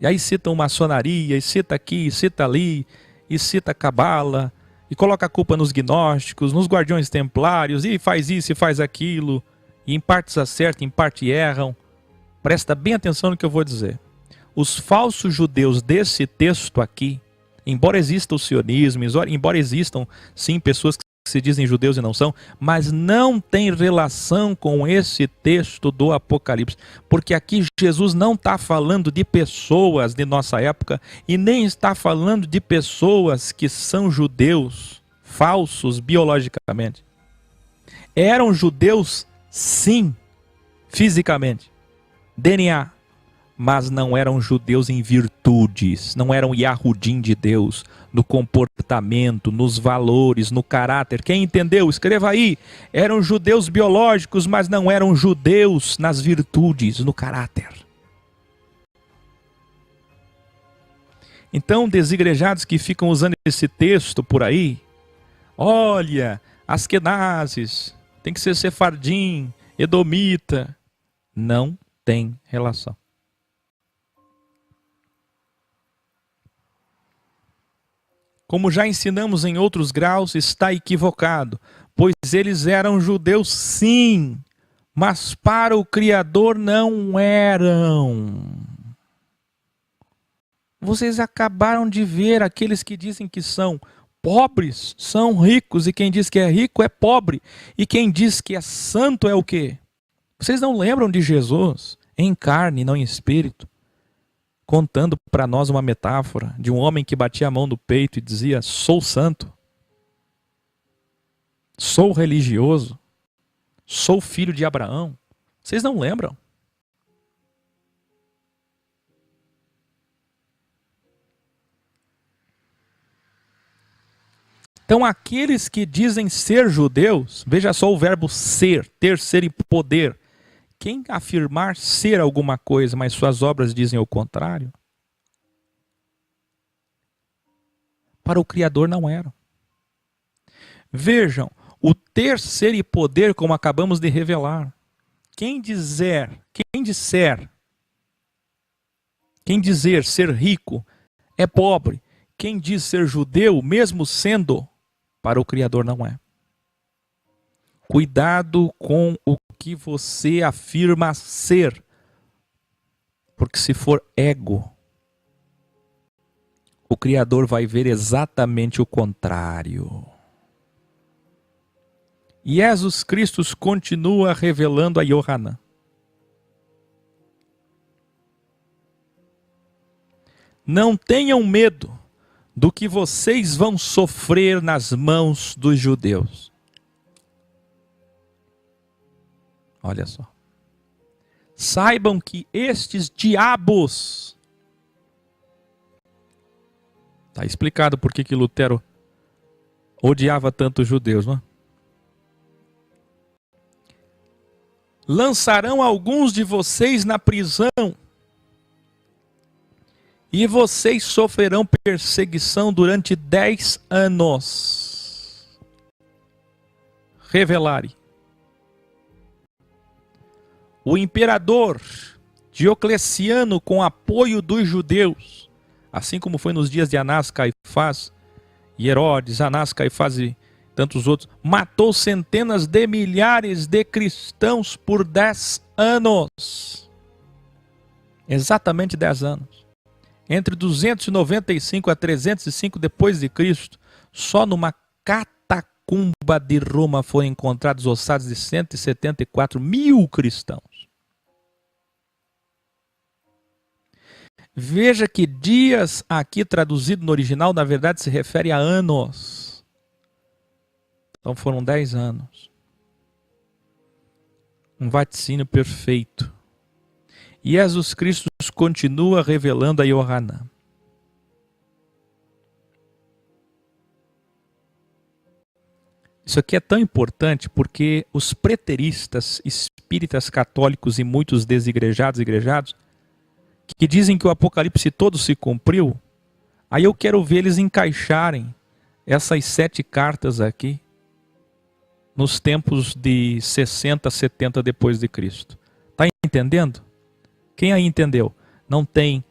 E aí citam maçonaria, e cita aqui, e cita ali, e cita cabala, e coloca a culpa nos gnósticos, nos guardiões templários, e faz isso e faz aquilo, e em partes acertam, em parte erram. Presta bem atenção no que eu vou dizer. Os falsos judeus desse texto aqui, embora exista o sionismo, embora existam sim pessoas que se dizem judeus e não são, mas não tem relação com esse texto do Apocalipse, porque aqui Jesus não está falando de pessoas de nossa época e nem está falando de pessoas que são judeus falsos biologicamente. Eram judeus sim, fisicamente, DNA, mas não eram judeus em virtudes, não eram Yahudim de Deus, no comportamento, nos valores, no caráter. Quem entendeu? Escreva aí. Eram judeus biológicos, mas não eram judeus nas virtudes, no caráter. Então, desigrejados que ficam usando esse texto por aí, olha, askenazes, tem que ser sefardim, edomita, não tem relação. Como já ensinamos em outros graus, está equivocado, pois eles eram judeus sim, mas para o Criador não eram. Vocês acabaram de ver aqueles que dizem que são pobres, são ricos, e quem diz que é rico é pobre, e quem diz que é santo é o quê? Vocês não lembram de Jesus em carne, não em espírito? Contando para nós uma metáfora de um homem que batia a mão no peito e dizia: sou santo, sou religioso, sou filho de Abraão. Vocês não lembram? Então aqueles que dizem ser judeus, veja só o verbo ser, ter, ser e poder. Quem afirmar ser alguma coisa, mas suas obras dizem o contrário, para o Criador não eram. Vejam, o ter, ser e poder, como acabamos de revelar. Quem disser Quem dizer ser rico é pobre. Quem diz ser judeu, mesmo sendo, para o Criador não é. Cuidado com o que você afirma ser. Porque se for ego, o Criador vai ver exatamente o contrário. E Jesus Cristo continua revelando a Yohanan. Não tenham medo do que vocês vão sofrer nas mãos dos judeus. Olha só. Saibam que estes diabos... Está explicado por que Lutero odiava tanto os judeus, não é? Lançarão alguns de vocês na prisão, e vocês sofrerão perseguição durante 10 anos. Revelare. O imperador Diocleciano, com apoio dos judeus, assim como foi nos dias de Anás, Caifás e Herodes, Anás, Caifás e tantos outros, matou centenas de milhares de cristãos por 10 anos. Exatamente 10 anos. Entre 295 a 305 depois de Cristo, só numa catacumba de Roma foram encontrados ossados de 174 mil cristãos. Veja que dias aqui traduzido no original, na verdade se refere a anos. Então foram 10 anos. Um vaticínio perfeito. E Jesus Cristo continua revelando a Yohanan. Isso aqui é tão importante porque os preteristas, espíritas católicos e muitos desigrejados, igrejados, que dizem que o Apocalipse todo se cumpriu, aí eu quero ver eles encaixarem essas 7 cartas aqui nos tempos de 60, 70 depois de Cristo. Está entendendo? Quem aí entendeu? Não tem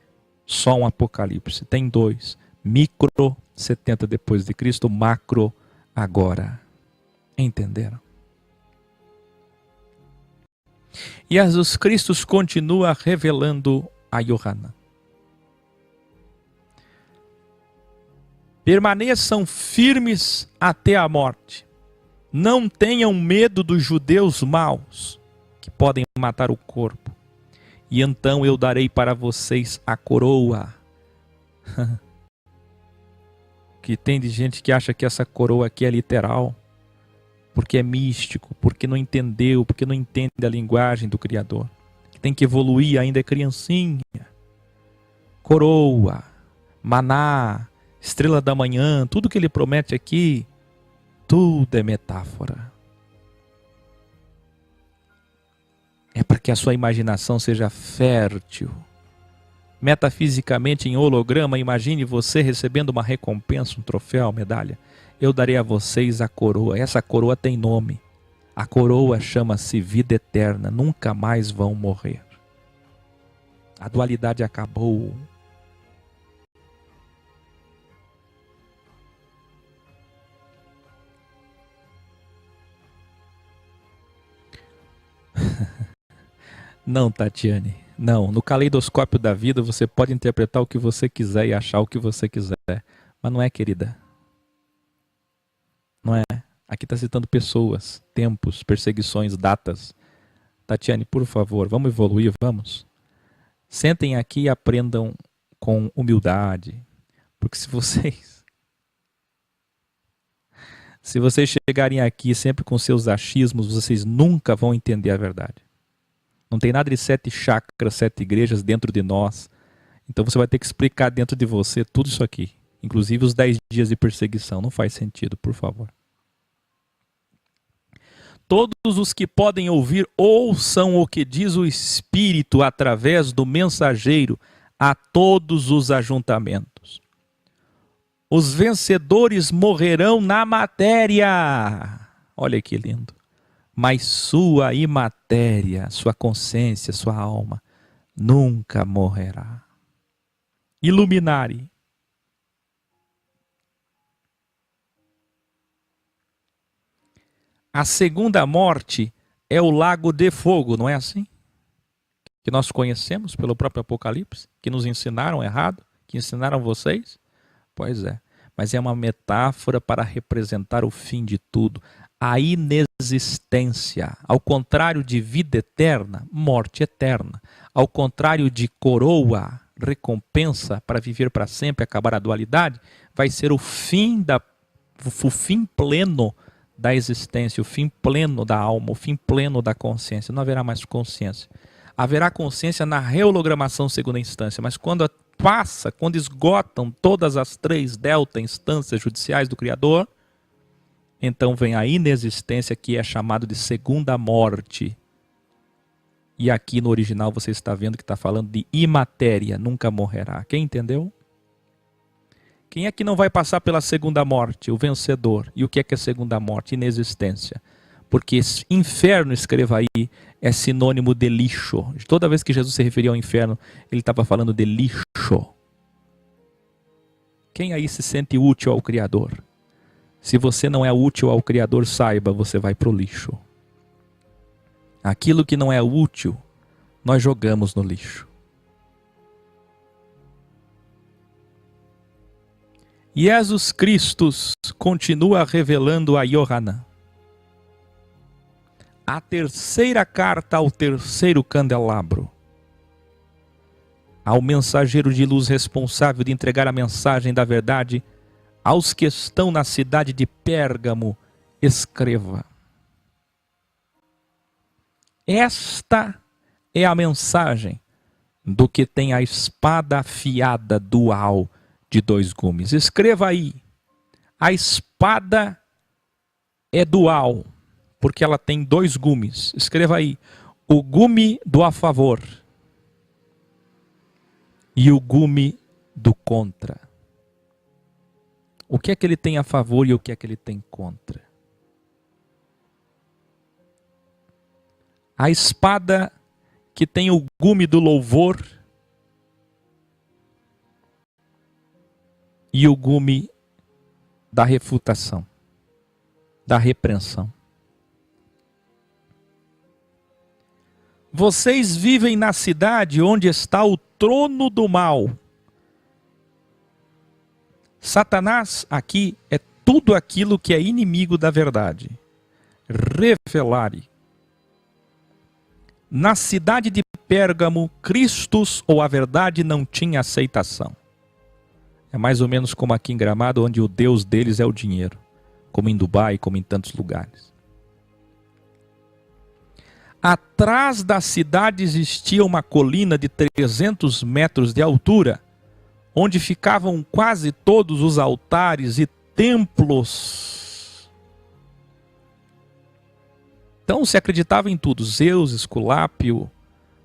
só um Apocalipse, tem 2. Micro, 70 depois de Cristo, macro, agora. Entenderam? E Jesus Cristo continua revelando a Yohanan. Permaneçam firmes até a morte. Não tenham medo dos judeus maus, que podem matar o corpo. E então eu darei para vocês a coroa. Que tem de gente que acha que essa coroa aqui é literal, porque é místico, porque não entendeu, porque não entende a linguagem do Criador. Tem que evoluir, ainda é criancinha. Coroa, maná, estrela da manhã, tudo que ele promete aqui, tudo é metáfora. É para que a sua imaginação seja fértil. Metafisicamente, em holograma, imagine você recebendo uma recompensa, um troféu, medalha. Eu darei a vocês a coroa. Essa coroa tem nome. A coroa chama-se vida eterna. Nunca mais vão morrer. A dualidade acabou. Não, Tatiane, não. No caleidoscópio da vida você pode interpretar o que você quiser e achar o que você quiser. Mas não é, querida. Não é. Aqui está citando pessoas, tempos, perseguições, datas. Tatiane, por favor, vamos evoluir, vamos. Sentem aqui e aprendam com humildade. Porque se vocês chegarem aqui sempre com seus achismos, vocês nunca vão entender a verdade. Não tem nada de 7 chakras, 7 igrejas dentro de nós. Então você vai ter que explicar dentro de você tudo isso aqui. Inclusive os 10 dias de perseguição. Não faz sentido, por favor. Todos os que podem ouvir, ouçam o que diz o Espírito através do mensageiro a todos os ajuntamentos. Os vencedores morrerão na matéria. Olha que lindo. Mas sua imatéria, sua consciência, sua alma, nunca morrerá. Iluminare. A segunda morte é o lago de fogo, não é assim? Que nós conhecemos pelo próprio Apocalipse, que nos ensinaram errado, que ensinaram vocês? Pois é, mas é uma metáfora para representar o fim de tudo, a inexistência. Ao contrário de vida eterna, morte eterna. Ao contrário de coroa, recompensa para viver para sempre, acabar a dualidade, vai ser o fim pleno da existência, o fim pleno da alma, o fim pleno da consciência. Não haverá mais consciência. Haverá consciência na rehologramação segunda instância, mas quando quando esgotam todas as 3 delta instâncias judiciais do Criador, então vem a inexistência, que é chamado de segunda morte. E aqui no original você está vendo que está falando de imatéria, nunca morrerá. Quem entendeu? Quem é que não vai passar pela segunda morte? O vencedor. E o que é segunda morte? Inexistência. Porque inferno, escreva aí, é sinônimo de lixo. Toda vez que Jesus se referia ao inferno, ele estava falando de lixo. Quem aí se sente útil ao Criador? Se você não é útil ao Criador, saiba, você vai para o lixo. Aquilo que não é útil, nós jogamos no lixo. Jesus Cristo continua revelando a Yohanan. A terceira carta ao terceiro candelabro. Ao mensageiro de luz responsável de entregar a mensagem da verdade aos que estão na cidade de Pérgamo, escreva. Esta é a mensagem do que tem a espada afiada dual de 2 gumes. Escreva aí. A espada é dual, porque ela tem 2 gumes. Escreva aí. O gume do a favor e o gume do contra. O que é que ele tem a favor e o que é que ele tem contra? A espada que tem o gume do louvor e o gume da refutação, da repreensão. Vocês vivem na cidade onde está o trono do mal. Satanás aqui é tudo aquilo que é inimigo da verdade. Revelare. Na cidade de Pérgamo, Christus ou a verdade não tinha aceitação. É mais ou menos como aqui em Gramado, onde o Deus deles é o dinheiro. Como em Dubai, como em tantos lugares. Atrás da cidade existia uma colina de 300 metros de altura, onde ficavam quase todos os altares e templos. Então se acreditava em tudo. Zeus, Esculápio,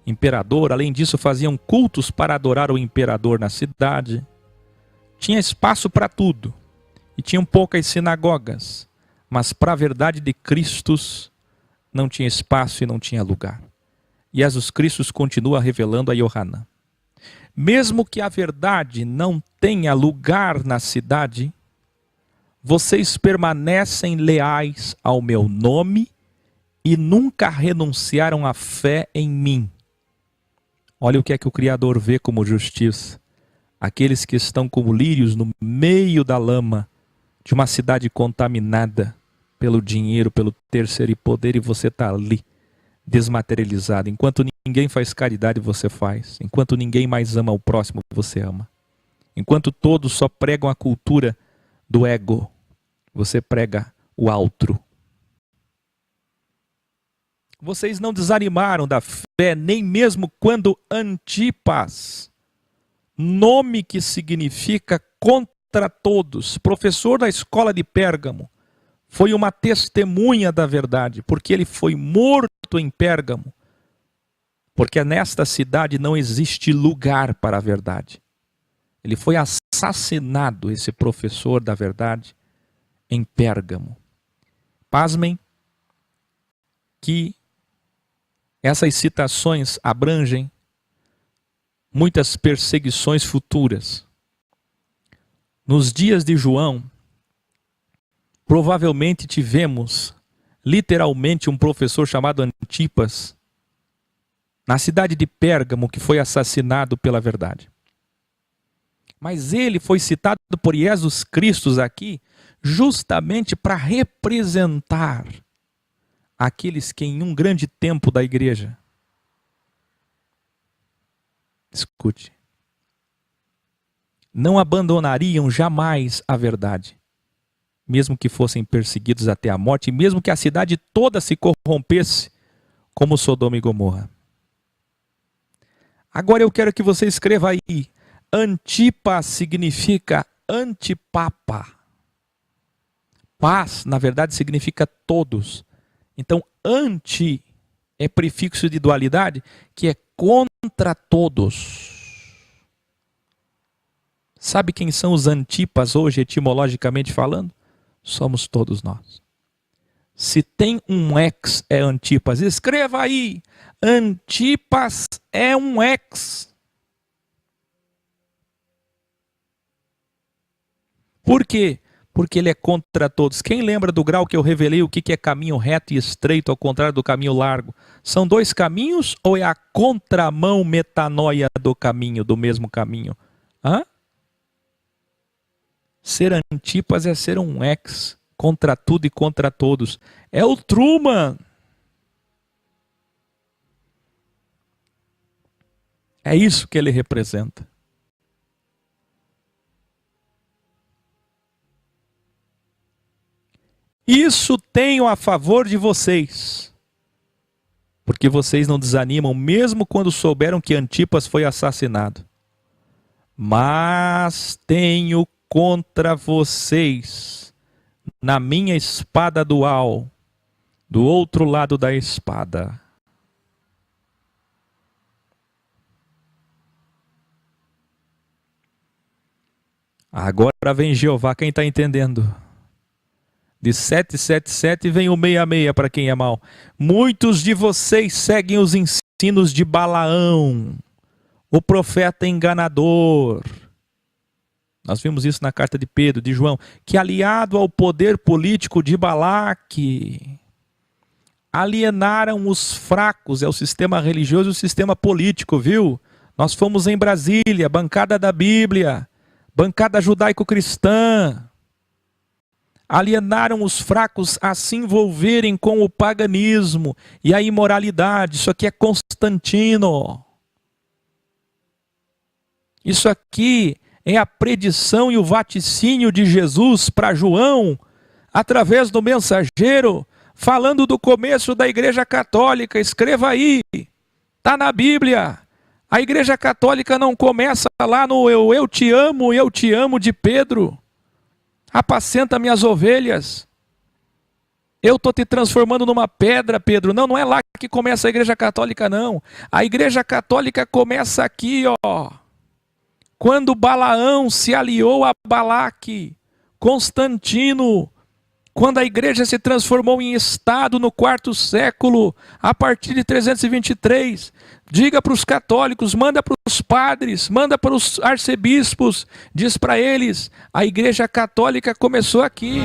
imperador. Além disso, faziam cultos para adorar o imperador na cidade. Tinha espaço para tudo. E tinham poucas sinagogas. Mas para a verdade de Cristo não tinha espaço e não tinha lugar. E Jesus Cristo continua revelando a Yohanan. Mesmo que a verdade não tenha lugar na cidade, vocês permanecem leais ao meu nome e nunca renunciaram à fé em mim. Olha o que é que o Criador vê como justiça. Aqueles que estão como lírios no meio da lama de uma cidade contaminada pelo dinheiro, pelo terceiro poder, e você está ali, desmaterializado. Enquanto ninguém faz caridade, você faz. Enquanto ninguém mais ama o próximo, você ama. Enquanto todos só pregam a cultura do ego, você prega o outro. Vocês não desanimaram da fé, nem mesmo quando Antipas, nome que significa contra todos, professor da escola de Pérgamo, foi uma testemunha da verdade, porque ele foi morto em Pérgamo, porque nesta cidade não existe lugar para a verdade. Ele foi assassinado, esse professor da verdade, em Pérgamo. Pasmem que essas citações abrangem muitas perseguições futuras. Nos dias de João, provavelmente tivemos literalmente um professor chamado Antipas, na cidade de Pérgamo, que foi assassinado pela verdade. Mas ele foi citado por Jesus Cristo aqui, justamente para representar aqueles que em um grande tempo da igreja, escute, não abandonariam jamais a verdade, mesmo que fossem perseguidos até a morte, e mesmo que a cidade toda se corrompesse, como Sodoma e Gomorra. Agora eu quero que você escreva aí, Antipas significa antipapa. Paz, na verdade, significa todos. Então, anti é prefixo de dualidade, que é contra todos. Sabe quem são os antipas hoje, etimologicamente falando? Somos todos nós. Se tem um ex, é Antipas. Escreva aí, Antipas é um ex. Por quê? Porque ele é contra todos. Quem lembra do grau que eu revelei o que é caminho reto e estreito, ao contrário do caminho largo? São dois caminhos ou é a contramão metanoia do caminho, do mesmo caminho? Hã? Ser Antipas é ser um ex, contra tudo e contra todos. É o Truman. É isso que ele representa. Isso tenho a favor de vocês, porque vocês não desanimam, mesmo quando souberam que Antipas foi assassinado. Mas tenho contra vocês, na minha espada dual, do outro lado da espada. Agora vem Jeová, quem está entendendo? De 777 vem o 66 para quem é mau. Muitos de vocês seguem os ensinos de Balaão, o profeta enganador. Nós vimos isso na carta de Pedro, de João, que aliado ao poder político de Balaque, alienaram os fracos, é o sistema religioso e o sistema político, viu? Nós fomos em Brasília, bancada da Bíblia, bancada judaico-cristã. Alienaram os fracos a se envolverem com o paganismo e a imoralidade. Isso aqui é Constantino. Isso aqui é a predição e o vaticínio de Jesus para João, através do mensageiro, falando do começo da Igreja Católica. Escreva aí, está na Bíblia. A Igreja Católica não começa lá no eu te amo de Pedro. Apacenta minhas ovelhas. Eu estou te transformando numa pedra, Pedro. Não, não é lá que começa a Igreja Católica, não. A Igreja Católica começa aqui, ó. Quando Balaão se aliou a Balaque, Constantino, quando a igreja se transformou em Estado no quarto século, a partir de 323, diga para os católicos, manda para os padres, manda para os arcebispos, diz para eles, a Igreja Católica começou aqui.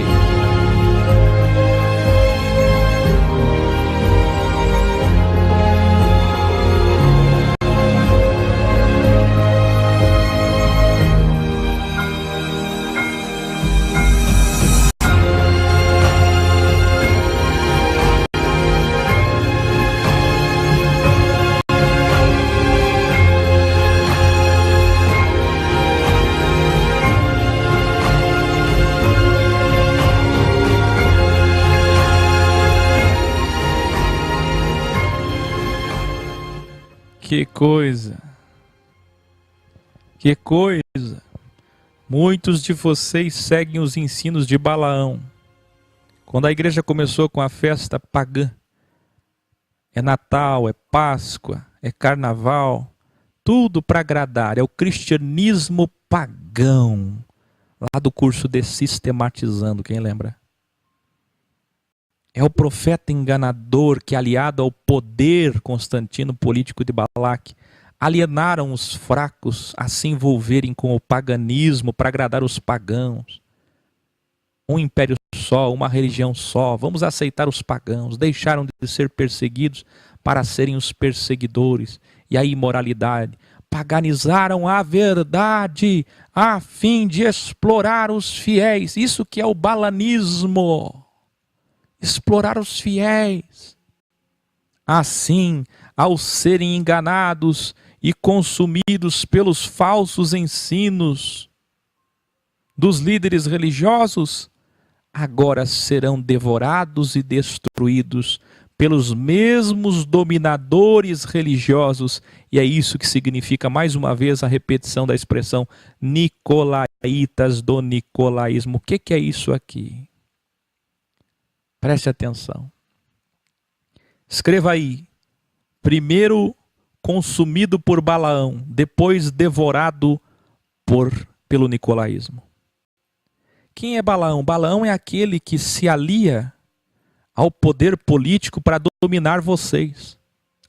Que coisa, que coisa. Muitos de vocês seguem os ensinos de Balaão. Quando a igreja começou com a festa pagã, é Natal, é Páscoa, é Carnaval, tudo para agradar, é o cristianismo pagão, lá do curso de Sistematizando, quem lembra? É o profeta enganador que, aliado ao poder constantino político de Balaque, alienaram os fracos a se envolverem com o paganismo para agradar os pagãos. Um império só, uma religião só, vamos aceitar os pagãos. Deixaram de ser perseguidos para serem os perseguidores. E a imoralidade. Paganizaram a verdade a fim de explorar os fiéis. Isso que é o balanismo. Explorar os fiéis. Assim, ao serem enganados e consumidos pelos falsos ensinos dos líderes religiosos, agora serão devorados e destruídos pelos mesmos dominadores religiosos. E é isso que significa, mais uma vez, a repetição da expressão nicolaítas do nicolaísmo. O que é isso aqui? Preste atenção. Escreva aí. Primeiro consumido por Balaão, depois devorado pelo nicolaísmo. Quem é Balaão? Balaão é aquele que se alia ao poder político para dominar vocês.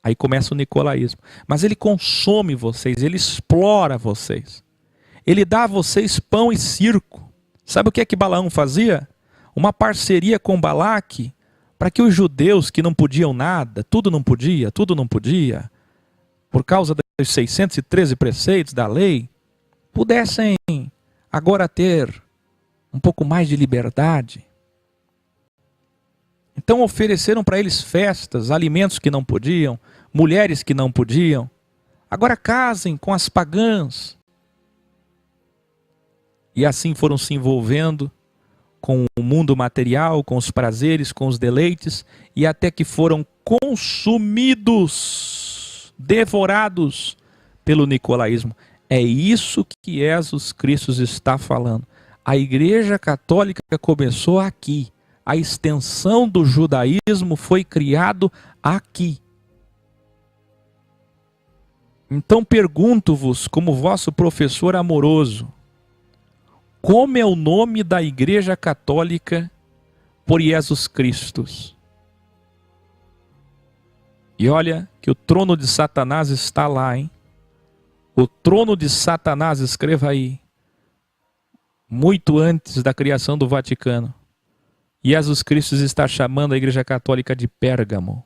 Aí começa o nicolaísmo. Mas ele consome vocês, ele explora vocês. Ele dá a vocês pão e circo. Sabe o que é que Balaão fazia? Uma parceria com Balaque, para que os judeus que não podiam nada, tudo não podia, por causa dos 613 preceitos da lei, pudessem agora ter um pouco mais de liberdade. Então ofereceram para eles festas, alimentos que não podiam, mulheres que não podiam. Agora casem com as pagãs. E assim foram se envolvendo com o mundo material, com os prazeres, com os deleites, e até que foram consumidos, devorados pelo nicolaísmo. É isso que Jesus Cristo está falando. A Igreja Católica começou aqui. A extensão do judaísmo foi criado aqui. Então pergunto-vos, como vosso professor amoroso, como é o nome da Igreja Católica por Jesus Cristo? E olha que o trono de Satanás está lá, hein? O trono de Satanás, escreva aí, muito antes da criação do Vaticano. Jesus Cristo está chamando a Igreja Católica de Pérgamo.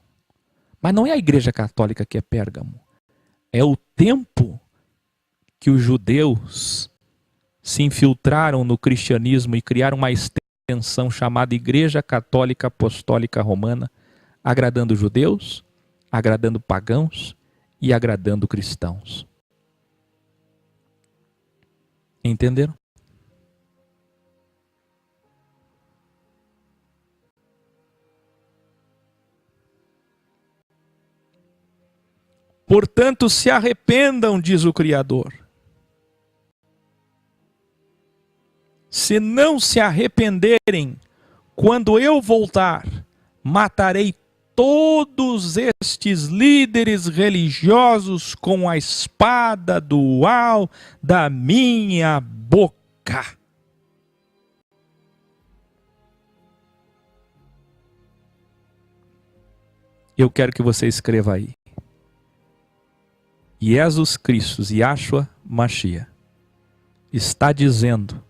Mas não é a Igreja Católica que é Pérgamo. É o tempo que os judeus se infiltraram no cristianismo e criaram uma extensão chamada Igreja Católica Apostólica Romana, agradando judeus, agradando pagãos e agradando cristãos. Entenderam? Portanto, se arrependam, diz o Criador. Se não se arrependerem, quando eu voltar, matarei todos estes líderes religiosos com a espada dual da minha boca. Eu quero que você escreva aí. Jesus Cristo, Yahshua Mashiach, está dizendo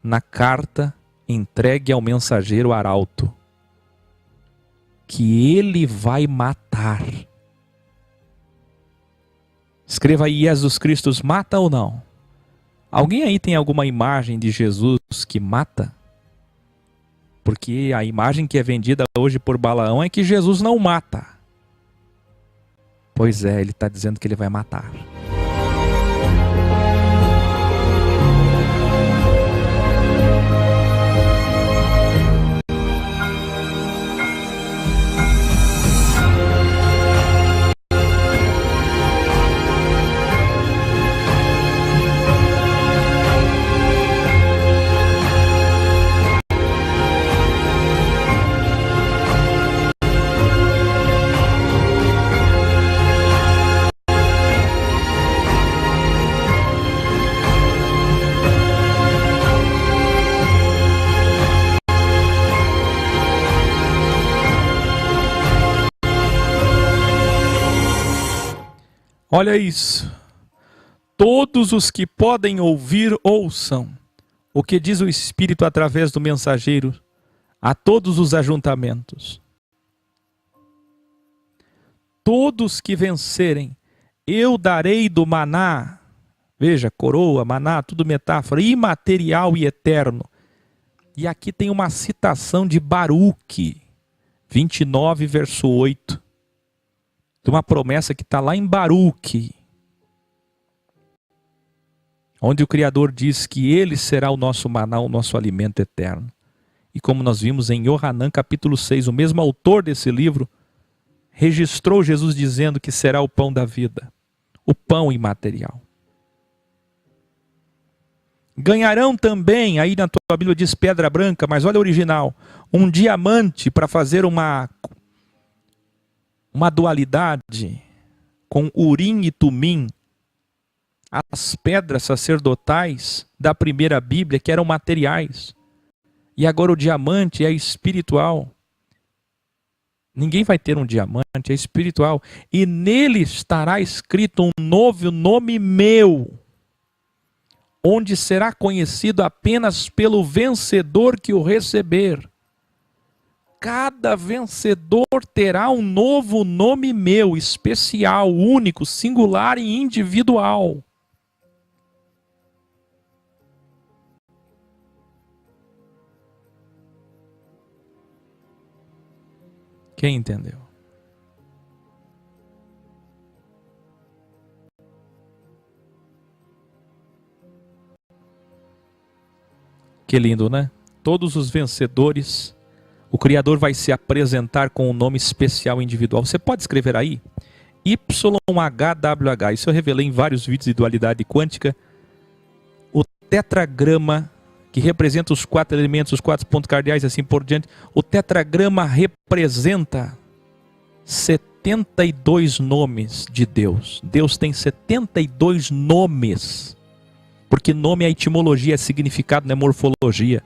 na carta entregue ao mensageiro arauto que ele vai matar. Escreva aí, Jesus Cristo mata ou não? Alguém aí tem alguma imagem de Jesus que mata? Porque a imagem que é vendida hoje por Balaão é que Jesus não mata. Pois é, ele está dizendo que ele vai matar. Olha isso. Todos os que podem ouvir, ouçam o que diz o Espírito através do mensageiro a todos os ajuntamentos. Todos que vencerem, eu darei do maná, veja, coroa, maná, tudo metáfora, imaterial e eterno. E aqui tem uma citação de Baruque, 29, verso 8. De uma promessa que está lá em Baruque, onde o Criador diz que Ele será o nosso maná, o nosso alimento eterno. E como nós vimos em Yohanan capítulo 6, o mesmo autor desse livro registrou Jesus dizendo que será o pão da vida, o pão imaterial. Ganharão também, aí na tua Bíblia diz pedra branca, mas olha o original, um diamante para fazer uma dualidade com Urim e Tumim, as pedras sacerdotais da primeira Bíblia, que eram materiais. E agora o diamante é espiritual. Ninguém vai ter um diamante, é espiritual. E nele estará escrito um novo nome meu, onde será conhecido apenas pelo vencedor que o receber. Cada vencedor terá um novo nome meu, especial, único, singular e individual. Quem entendeu? Que lindo, né? Todos os vencedores, o Criador vai se apresentar com um nome especial individual. Você pode escrever aí? YHWH. Isso eu revelei em vários vídeos de dualidade quântica. O tetragrama, que representa os 4 elementos, os 4 pontos cardeais e assim por diante. O tetragrama representa 72 nomes de Deus. Deus tem 72 nomes. Porque nome é etimologia, é significado, não é morfologia.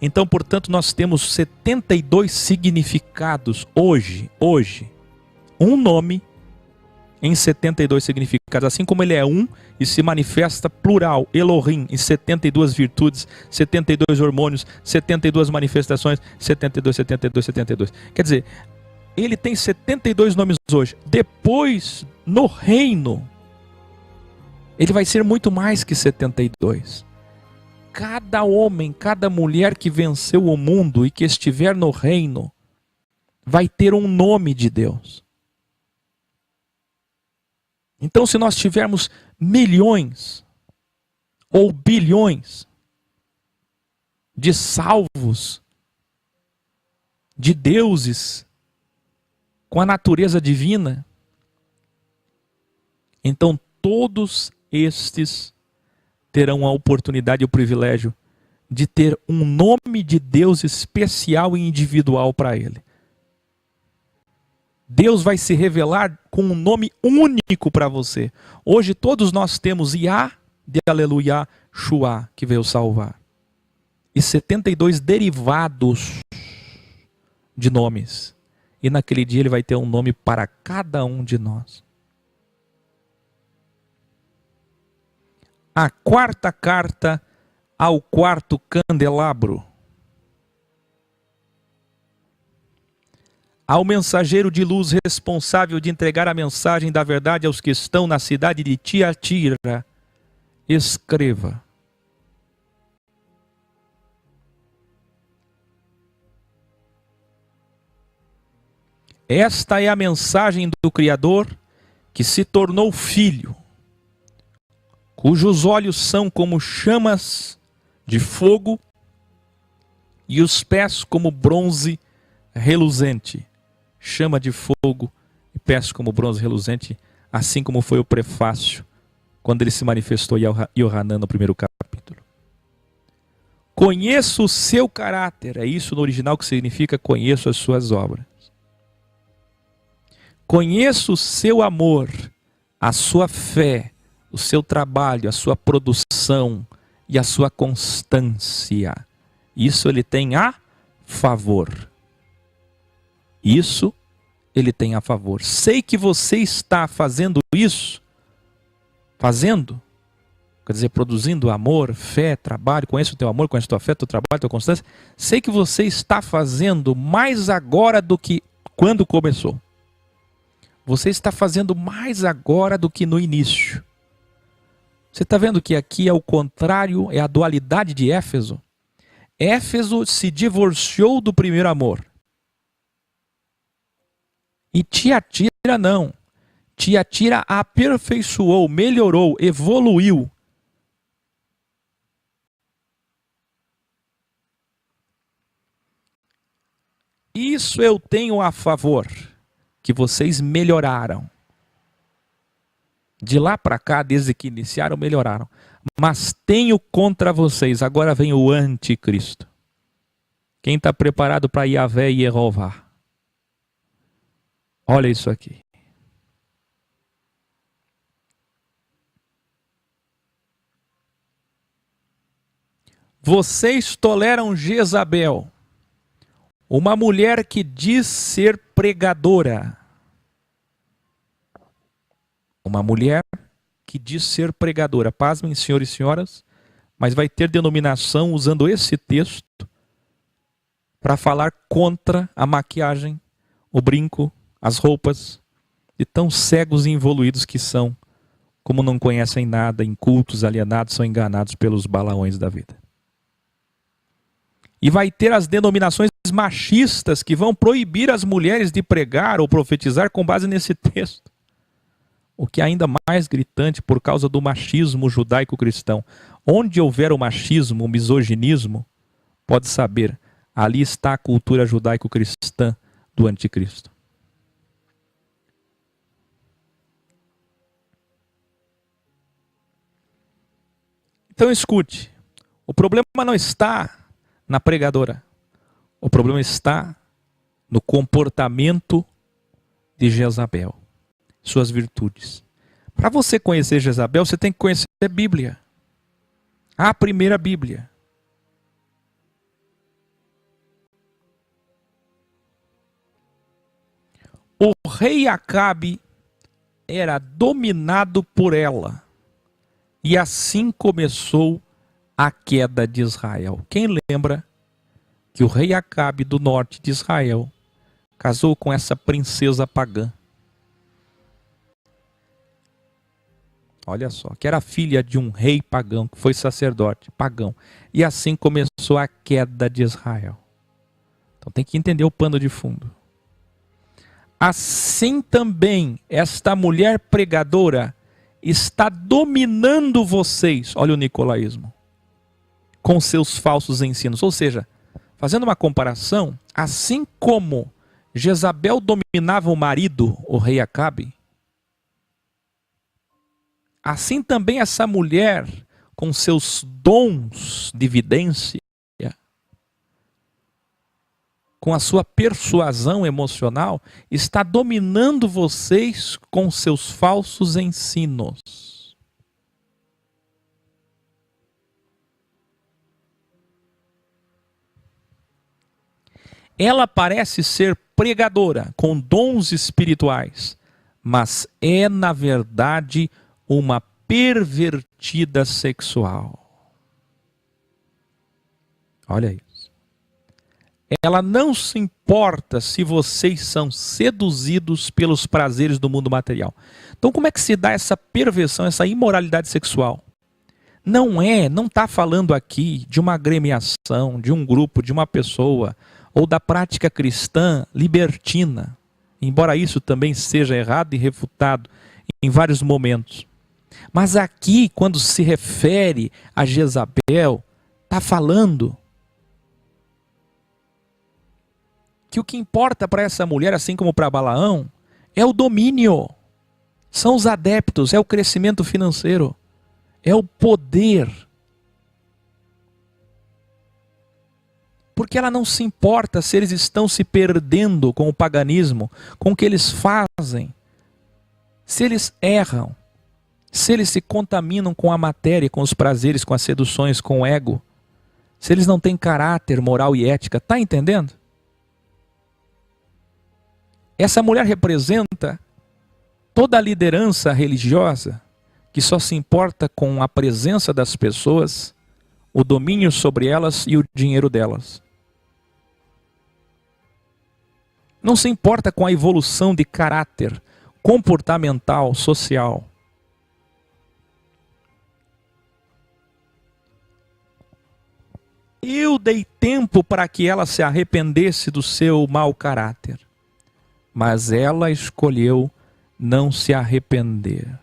Então, portanto, nós temos 72 significados hoje. Um nome em 72 significados. Assim como ele é um e se manifesta plural, Elohim, em 72 virtudes, 72 hormônios, 72 manifestações, 72. Quer dizer, ele tem 72 nomes hoje. Depois, no reino, ele vai ser muito mais que 72. Cada homem, cada mulher que venceu o mundo e que estiver no reino, vai ter um nome de Deus. Então, se nós tivermos milhões ou bilhões de salvos, de deuses com a natureza divina, então todos estes terão a oportunidade e o privilégio de ter um nome de Deus especial e individual para ele. Deus vai se revelar com um nome único para você. Hoje todos nós temos Yah de Aleluia, Shua, que veio salvar. E 72 derivados de nomes. E naquele dia ele vai ter um nome para cada um de nós. A quarta carta ao quarto candelabro. Ao mensageiro de luz responsável de entregar a mensagem da verdade aos que estão na cidade de Tiatira, escreva: esta é a mensagem do Criador que se tornou filho, cujos olhos são como chamas de fogo e os pés como bronze reluzente. Chama de fogo e pés como bronze reluzente, assim como foi o prefácio, quando ele se manifestou em Yohanan no primeiro capítulo. Conheço o seu caráter, é isso no original que significa conheço as suas obras. Conheço o seu amor, a sua fé, o seu trabalho, a sua produção e a sua constância. Isso ele tem a favor. Isso ele tem a favor. Sei que você está fazendo isso fazendo, quer dizer, produzindo amor, fé, trabalho, conheço o teu amor, conheço a tua fé, teu trabalho, tua constância, sei que você está fazendo mais agora do que quando começou. Você está fazendo mais agora do que no início. Você está vendo que aqui é o contrário, é a dualidade de Éfeso. Éfeso se divorciou do primeiro amor. E Tiatira não. Tiatira aperfeiçoou, melhorou, evoluiu. Isso eu tenho a favor, que vocês melhoraram. De lá para cá, desde que iniciaram, melhoraram. Mas tenho contra vocês, agora vem o anticristo. Quem está preparado para Yahvé e Yehová? Olha isso aqui. Vocês toleram Jezabel, uma mulher que diz ser pregadora. Uma mulher que diz ser pregadora. Pasmem, senhores e senhoras, mas vai ter denominação usando esse texto para falar contra a maquiagem, o brinco, as roupas, de tão cegos e involuídos que são, como não conhecem nada, incultos, alienados, são enganados pelos balaões da vida. E vai ter as denominações machistas que vão proibir as mulheres de pregar ou profetizar com base nesse texto. O que é ainda mais gritante por causa do machismo judaico-cristão. Onde houver o machismo, o misoginismo, pode saber, ali está a cultura judaico-cristã do anticristo. Então escute, o problema não está na pregadora. O problema está no comportamento de Jezabel, suas virtudes. Para você conhecer Jezabel, você tem que conhecer a Bíblia. A primeira Bíblia. O rei Acabe era dominado por ela. E assim começou a queda de Israel. Quem lembra que o rei Acabe do norte de Israel casou com essa princesa pagã? Olha só, que era filha de um rei pagão, que foi sacerdote pagão. E assim começou a queda de Israel. Então tem que entender o pano de fundo. Assim também, esta mulher pregadora está dominando vocês. Olha o nicolaísmo. Com seus falsos ensinos. Ou seja, fazendo uma comparação, assim como Jezabel dominava o marido, o rei Acabe, assim também essa mulher, com seus dons de vidência, com a sua persuasão emocional, está dominando vocês com seus falsos ensinos. Ela parece ser pregadora, com dons espirituais, mas é, na verdade, uma pervertida sexual. Olha isso. Ela não se importa se vocês são seduzidos pelos prazeres do mundo material. Então como é que se dá essa perversão, essa imoralidade sexual? Não está falando aqui de uma agremiação, de um grupo, de uma pessoa, ou da prática cristã libertina, embora isso também seja errado e refutado em vários momentos. Mas aqui, quando se refere a Jezabel, está falando que o que importa para essa mulher, assim como para Balaão, é o domínio, são os adeptos, é o crescimento financeiro, é o poder. Porque ela não se importa se eles estão se perdendo com o paganismo, com o que eles fazem, se eles erram, se eles se contaminam com a matéria, com os prazeres, com as seduções, com o ego, se eles não têm caráter, moral e ética, está entendendo? Essa mulher representa toda a liderança religiosa que só se importa com a presença das pessoas, o domínio sobre elas e o dinheiro delas. Não se importa com a evolução de caráter comportamental, social. Eu dei tempo para que ela se arrependesse do seu mau caráter, mas ela escolheu não se arrepender.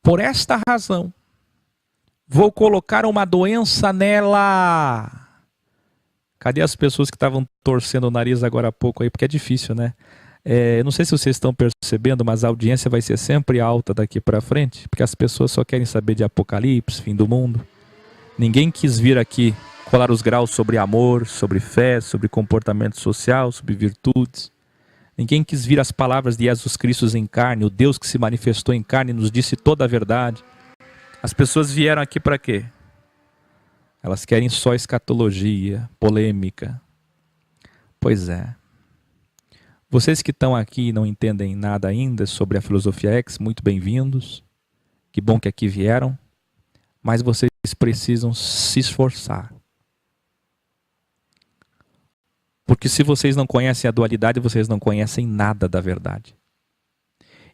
Por esta razão, vou colocar uma doença nela. Cadê as pessoas que estavam torcendo o nariz agora há pouco aí? Porque é difícil, né? Eu não sei se vocês estão percebendo, mas a audiência vai ser sempre alta daqui para frente, porque as pessoas só querem saber de Apocalipse, fim do mundo. Ninguém quis vir aqui colar os graus sobre amor, sobre fé, sobre comportamento social, sobre virtudes. Ninguém quis vir as palavras de Jesus Cristo em carne, o Deus que se manifestou em carne e nos disse toda a verdade. As pessoas vieram aqui para quê? Elas querem só escatologia, polêmica. Pois é. Vocês que estão aqui e não entendem nada ainda sobre a Filosofia X, muito bem-vindos. Que bom que aqui vieram. Mas vocês precisam se esforçar. Porque se vocês não conhecem a dualidade, vocês não conhecem nada da verdade.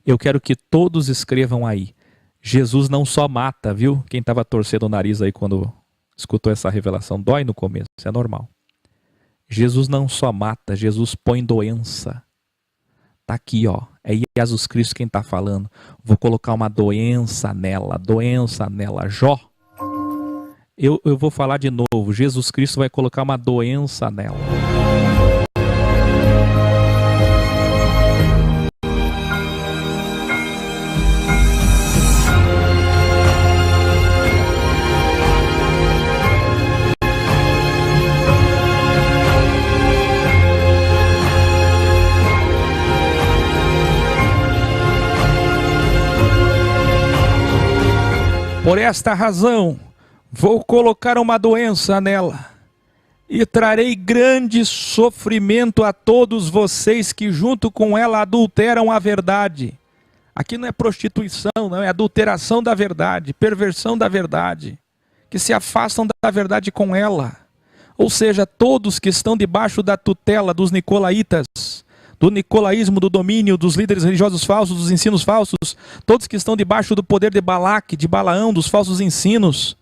Eu quero que todos escrevam aí. Jesus não só mata, viu? Quem estava torcendo o nariz aí quando escutou essa revelação, dói no começo, isso é normal. Jesus não só mata, Jesus põe doença. Está aqui, ó. É Jesus Cristo quem está falando. Vou colocar uma doença nela, Jó. Eu vou falar de novo. Jesus Cristo vai colocar uma doença nela. Por esta razão, vou colocar uma doença nela, e trarei grande sofrimento a todos vocês que junto com ela adulteram a verdade. Aqui não é prostituição, não, é adulteração da verdade, perversão da verdade, que se afastam da verdade com ela. Ou seja, todos que estão debaixo da tutela dos nicolaítas, do nicolaísmo, do domínio dos líderes religiosos falsos, dos ensinos falsos, todos que estão debaixo do poder de Balaque, de Balaão, dos falsos ensinos,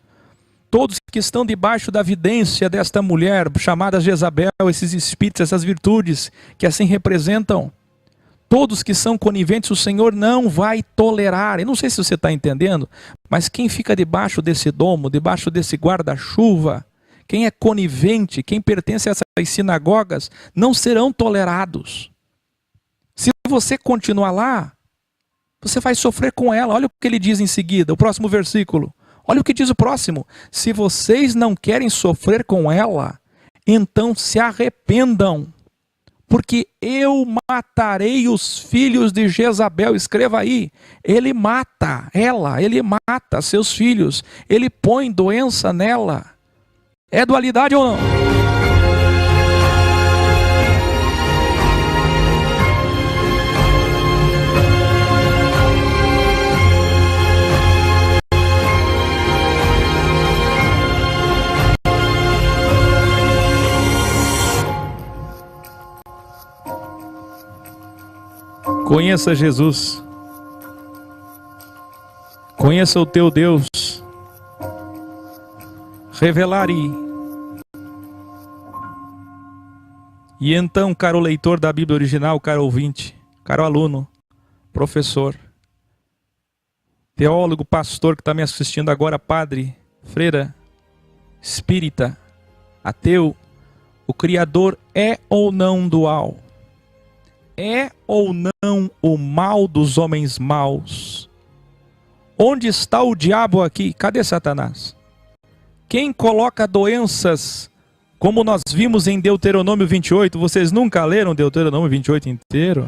todos que estão debaixo da vidência desta mulher chamada Jezabel, esses espíritos, essas virtudes que assim representam, todos que são coniventes, o Senhor não vai tolerar. Eu não sei se você está entendendo, mas quem fica debaixo desse domo, debaixo desse guarda-chuva, quem é conivente, quem pertence a essas sinagogas, não serão tolerados. Se você continuar lá, você vai sofrer com ela. Olha o que ele diz em seguida, o próximo versículo. Olha o que diz o próximo. Se vocês não querem sofrer com ela, então se arrependam, porque eu matarei os filhos de Jezabel. Escreva aí. Ele mata ela, ele mata seus filhos, ele põe doença nela. É dualidade ou não? Conheça Jesus. Conheça o teu Deus. Revelar-lhe. E então, caro leitor da Bíblia original, caro ouvinte, caro aluno, professor, teólogo, pastor que está me assistindo agora, padre, freira, espírita, ateu, o Criador é ou não dual? É ou não o mal dos homens maus? Onde está o diabo aqui? Cadê Satanás? Quem coloca doenças, como nós vimos em Deuteronômio 28? Vocês nunca leram Deuteronômio 28 inteiro?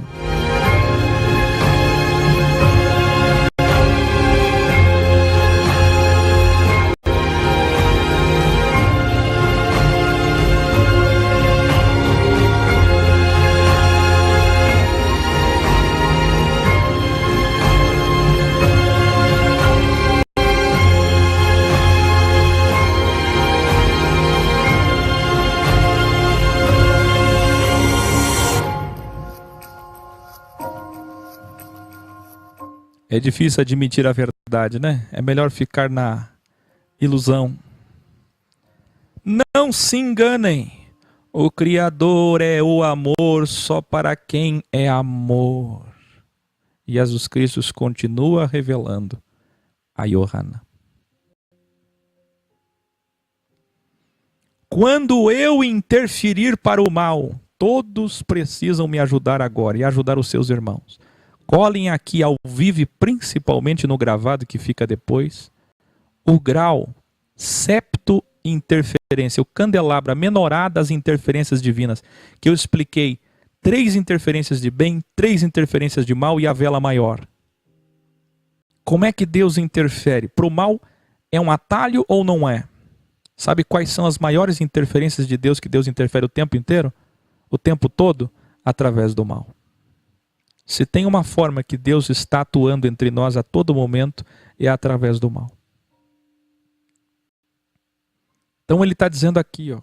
É difícil admitir a verdade, né? É melhor ficar na ilusão. Não se enganem. O Criador é o amor só para quem é amor. E Jesus Cristo continua revelando a Yohana. Quando eu interferir para o mal, todos precisam me ajudar agora e ajudar os seus irmãos. Colhem aqui ao vivo, principalmente no gravado que fica depois, o grau septo interferência, o candelabro, a menorá das interferências divinas, que eu expliquei 3 interferências de bem, 3 interferências de mal e a vela maior. Como é que Deus interfere? Para o mal é um atalho ou não é? Sabe quais são as maiores interferências de Deus que Deus interfere o tempo inteiro? O tempo todo? Através do mal. Se tem uma forma que Deus está atuando entre nós a todo momento, é através do mal. Então ele está dizendo aqui, ó,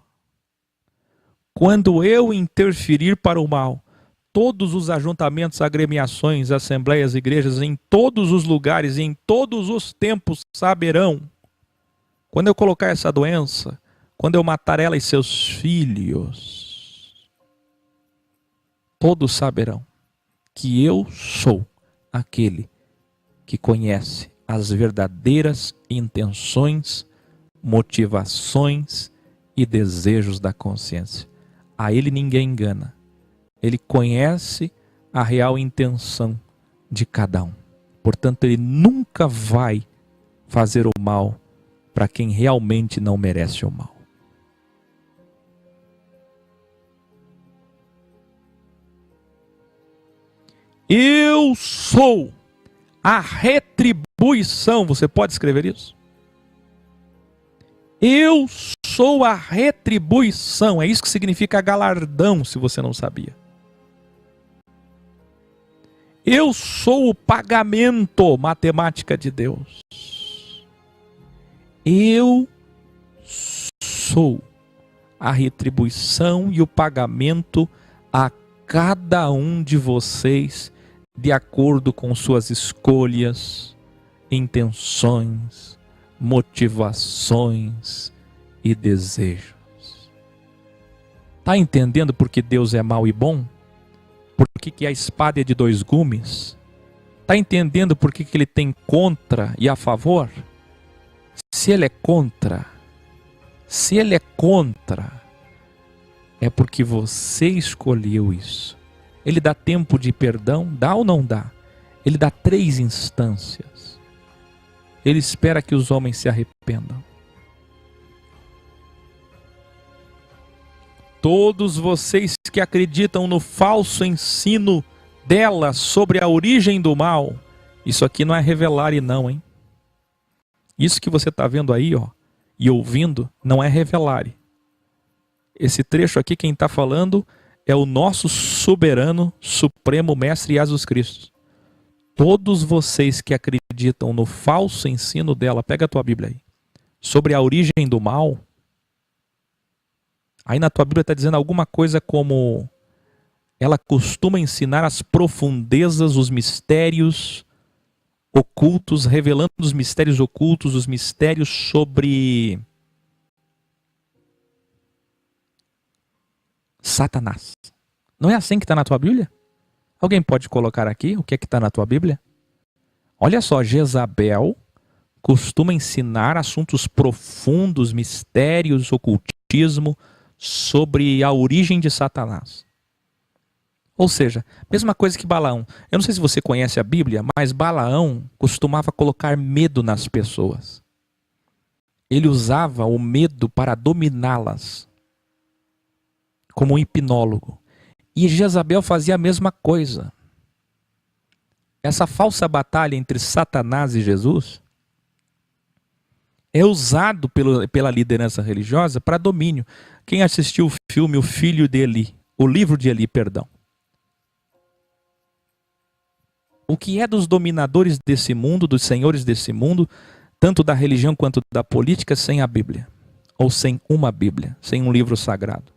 quando eu interferir para o mal, todos os ajuntamentos, agremiações, assembleias, igrejas, em todos os lugares e em todos os tempos saberão. Quando eu colocar essa doença, quando eu matar ela e seus filhos, todos saberão que eu sou aquele que conhece as verdadeiras intenções, motivações e desejos da consciência. A ele ninguém engana. Ele conhece a real intenção de cada um. Portanto, ele nunca vai fazer o mal para quem realmente não merece o mal. Eu sou a retribuição. Você pode escrever isso? Eu sou a retribuição. É isso que significa galardão, se você não sabia. Eu sou o pagamento, matemática de Deus. Eu sou a retribuição e o pagamento a cada um de vocês, de acordo com suas escolhas, intenções, motivações e desejos. Está entendendo por que Deus é mau e bom? Por que a espada é de 2 gumes? Está entendendo por que ele tem contra e a favor? Se ele é contra, é porque você escolheu isso. Ele dá tempo de perdão? Dá ou não dá? Ele dá 3 instâncias. Ele espera que os homens se arrependam. Todos vocês que acreditam no falso ensino dela sobre a origem do mal, isso aqui não é revelare não, hein? Isso que você está vendo aí, ó, e ouvindo, não é revelare. Esse trecho aqui, quem está falando é o nosso soberano, supremo mestre Jesus Cristo. Todos vocês que acreditam no falso ensino dela, pega a tua Bíblia aí, sobre a origem do mal, aí na tua Bíblia está dizendo alguma coisa como ela costuma ensinar as profundezas, os mistérios ocultos, revelando os mistérios ocultos, os mistérios sobre Satanás. Não é assim que está na tua Bíblia? Alguém pode colocar aqui o que é que está na tua Bíblia? Olha só, Jezabel costuma ensinar assuntos profundos, mistérios, ocultismo, sobre a origem de Satanás. Ou seja, mesma coisa que Balaão. Eu não sei se você conhece a Bíblia, mas Balaão costumava colocar medo nas pessoas. Ele usava o medo para dominá-las, como um hipnólogo. E Jezabel fazia a mesma coisa. Essa falsa batalha entre Satanás e Jesus é usado pela liderança religiosa para domínio. Quem assistiu o filme O Filho de Eli, o livro de Eli, perdão. O que é dos dominadores desse mundo, dos senhores desse mundo, tanto da religião quanto da política, sem a Bíblia? Ou sem uma Bíblia, sem um livro sagrado?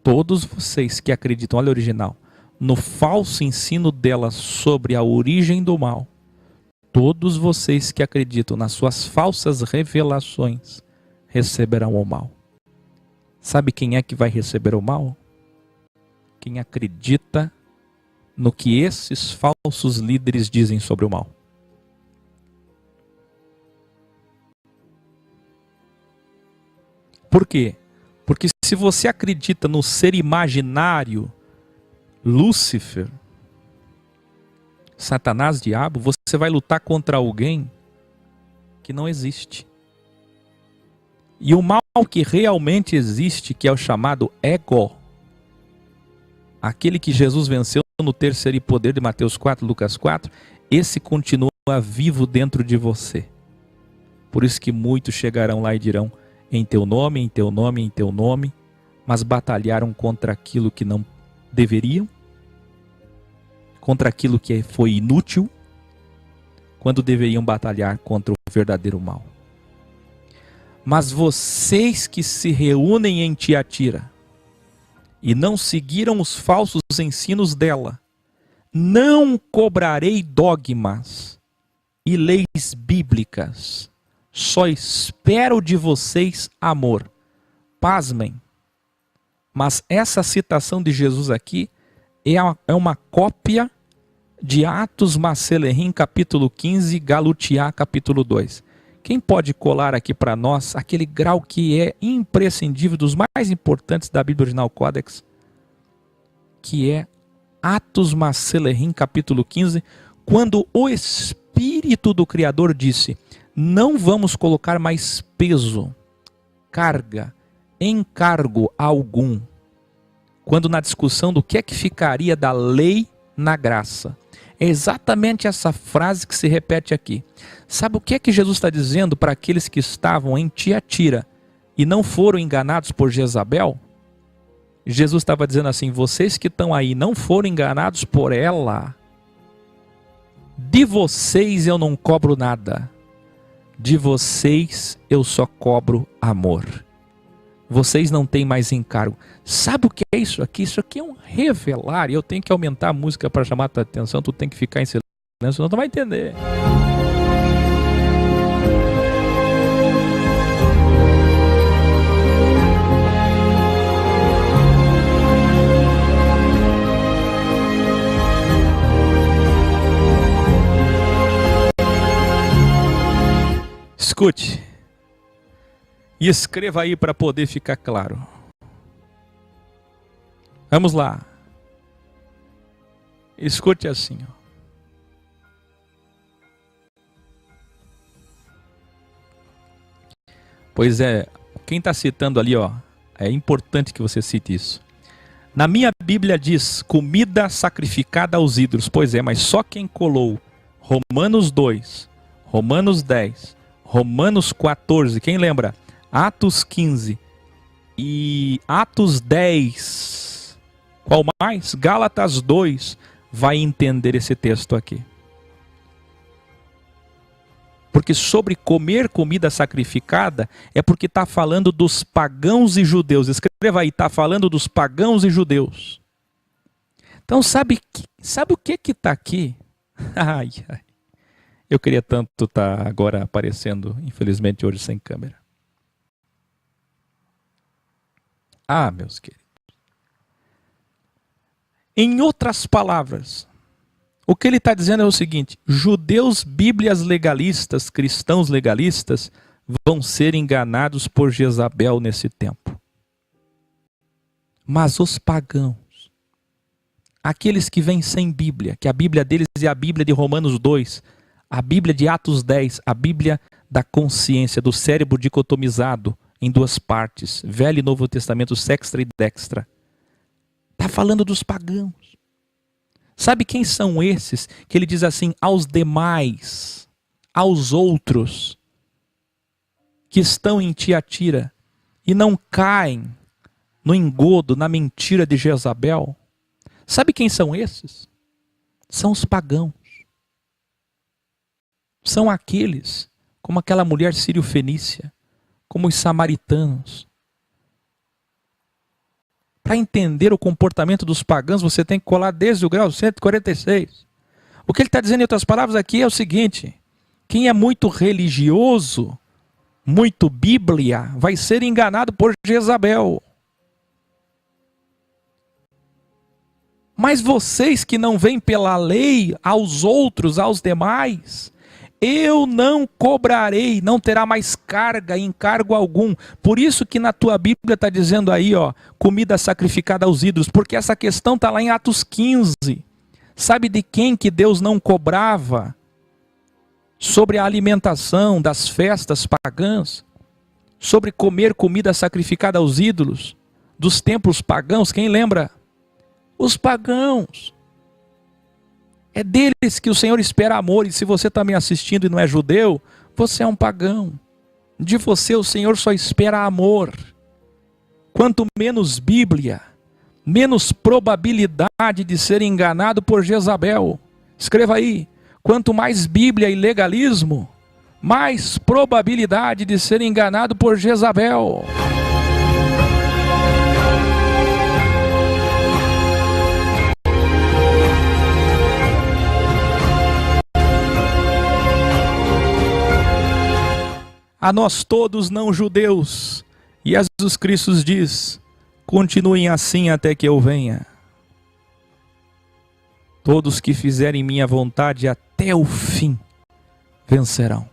Todos vocês que acreditam, olha o original, no falso ensino dela sobre a origem do mal, todos vocês que acreditam nas suas falsas revelações receberão o mal. Sabe quem é que vai receber o mal? Quem acredita no que esses falsos líderes dizem sobre o mal. Por quê? Porque se você acredita no ser imaginário, Lúcifer, Satanás, diabo, você vai lutar contra alguém que não existe. E o mal que realmente existe, que é o chamado ego, aquele que Jesus venceu no terceiro poder de Mateus 4, Lucas 4, esse continua vivo dentro de você. Por isso que muitos chegarão lá e dirão, em teu nome, em teu nome, em teu nome, mas batalharam contra aquilo que não deveriam, contra aquilo que foi inútil, quando deveriam batalhar contra o verdadeiro mal. Mas vocês que se reúnem em Tiatira e não seguiram os falsos ensinos dela, não cobrarei dogmas e leis bíblicas, só espero de vocês amor. Pasmem, mas essa citação de Jesus aqui é uma cópia de Atos Macelerrim, capítulo 15, Galutiá, capítulo 2. Quem pode colar aqui para nós aquele grau que é imprescindível, dos mais importantes da Bíblia Original Codex, que é Atos Macelerrim, capítulo 15, quando o Espírito do Criador disse, não vamos colocar mais peso, carga, encargo algum, quando na discussão do que é que ficaria da lei na graça. É exatamente essa frase que se repete aqui. Sabe o que é que Jesus está dizendo para aqueles que estavam em Tiatira e não foram enganados por Jezabel? Jesus estava dizendo assim, vocês que estão aí não foram enganados por ela, de vocês eu não cobro nada, de vocês eu só cobro amor. Vocês não têm mais encargo. Sabe o que é isso aqui? Isso aqui é um revelar. E eu tenho que aumentar a música para chamar a tua atenção. Tu tem que ficar em silêncio, senão tu vai entender. Escute. E escreva aí para poder ficar claro. Vamos lá. Escute assim. Ó. Pois é, quem está citando ali, ó, é importante que você cite isso. Na minha Bíblia diz, comida sacrificada aos ídolos. Pois é, mas só quem colou Romanos 2, Romanos 10, Romanos 14, quem lembra? Atos 15 e Atos 10, qual mais? Gálatas 2, vai entender esse texto aqui. Porque sobre comer comida sacrificada, é porque está falando dos pagãos e judeus. Escreva aí, está falando dos pagãos e judeus. Então sabe o que está aqui? Ai, ai. Eu queria tanto estar agora aparecendo, infelizmente hoje sem câmera. Ah, meus queridos. Em outras palavras, o que ele está dizendo é o seguinte, judeus, bíblias legalistas, cristãos legalistas, vão ser enganados por Jezabel nesse tempo. Mas os pagãos, aqueles que vêm sem Bíblia, que a Bíblia deles é a Bíblia de Romanos 2, a Bíblia de Atos 10, a Bíblia da consciência, do cérebro dicotomizado em duas partes, Velho e Novo Testamento, sextra e dextra. Está falando dos pagãos. Sabe quem são esses? Que ele diz assim, aos demais, aos outros, que estão em Tiatira e não caem no engodo, na mentira de Jezabel. Sabe quem são esses? São os pagãos. São aqueles, como aquela mulher sírio-fenícia, como os samaritanos, Para entender o comportamento dos pagãos, você tem que colar desde o grau 146. O que ele está dizendo em outras palavras aqui é o seguinte: quem é muito religioso, muito Bíblia, vai ser enganado por Jezabel. Mas vocês que não vêm pela lei, aos outros, aos demais, eu não cobrarei, não terá mais carga, encargo algum. Por isso que na tua Bíblia está dizendo aí, ó, comida sacrificada aos ídolos, porque essa questão está lá em Atos 15. Sabe de quem que Deus não cobrava? Sobre a alimentação das festas pagãs, sobre comer comida sacrificada aos ídolos, dos templos pagãos, quem lembra? Os pagãos. É deles que o Senhor espera amor, e se você está me assistindo e não é judeu, você é um pagão. De você o Senhor só espera amor. Quanto menos Bíblia, menos probabilidade de ser enganado por Jezabel. Escreva aí, quanto mais Bíblia e legalismo, mais probabilidade de ser enganado por Jezabel. A nós todos não judeus, e Jesus Cristo diz, continuem assim até que eu venha. Todos que fizerem minha vontade até o fim, vencerão.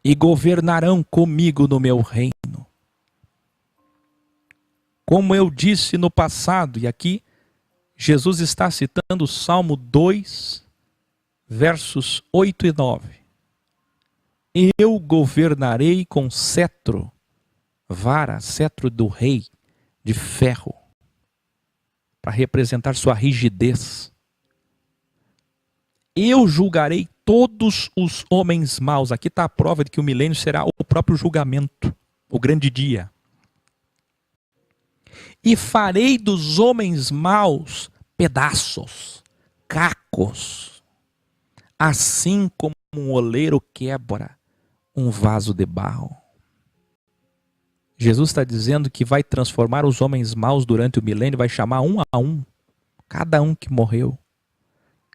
E governarão comigo no meu reino. Como eu disse no passado, e aqui Jesus está citando o Salmo 2, versos 8 e 9. Eu governarei com cetro, vara, cetro do rei, de ferro, para representar sua rigidez. Eu julgarei todos os homens maus. Aqui está a prova de que o milênio será o próprio julgamento, o grande dia. E farei dos homens maus pedaços, cacos, assim como um oleiro quebra um vaso de barro. Jesus está dizendo que vai transformar os homens maus durante o milênio, vai chamar um a um, cada um que morreu,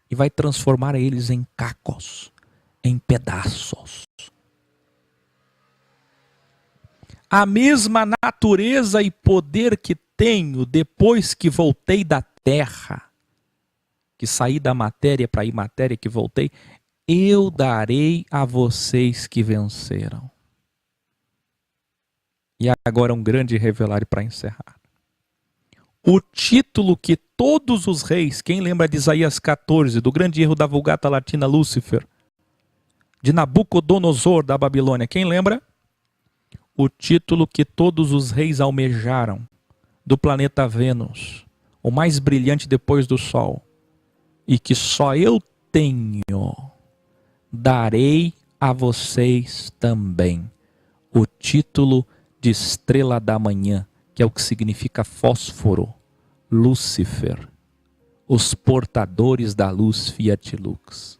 e vai transformar eles em cacos, em pedaços. A mesma natureza e poder que tenho depois que voltei da terra, que saí da matéria para a imatéria, que voltei, eu darei a vocês que venceram. E agora um grande revelário para encerrar. O título que todos os reis, quem lembra de Isaías 14, do grande erro da Vulgata Latina Lúcifer, de Nabucodonosor da Babilônia, quem lembra? O título que todos os reis almejaram, do planeta Vênus, o mais brilhante depois do Sol, e que só eu tenho, darei a vocês também o título de estrela da manhã, que é o que significa fósforo, Lúcifer, os portadores da luz Fiat Lux.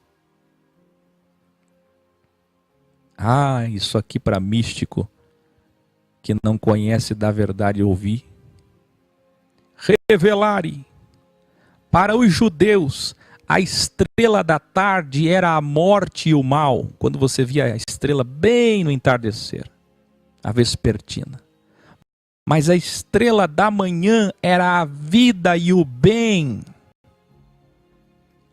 Ah, isso aqui para místico que não conhece da verdade ouvir. Revelare. Para os judeus, a estrela da tarde era a morte e o mal, quando você via a estrela bem no entardecer, a vespertina. Mas a estrela da manhã era a vida e o bem.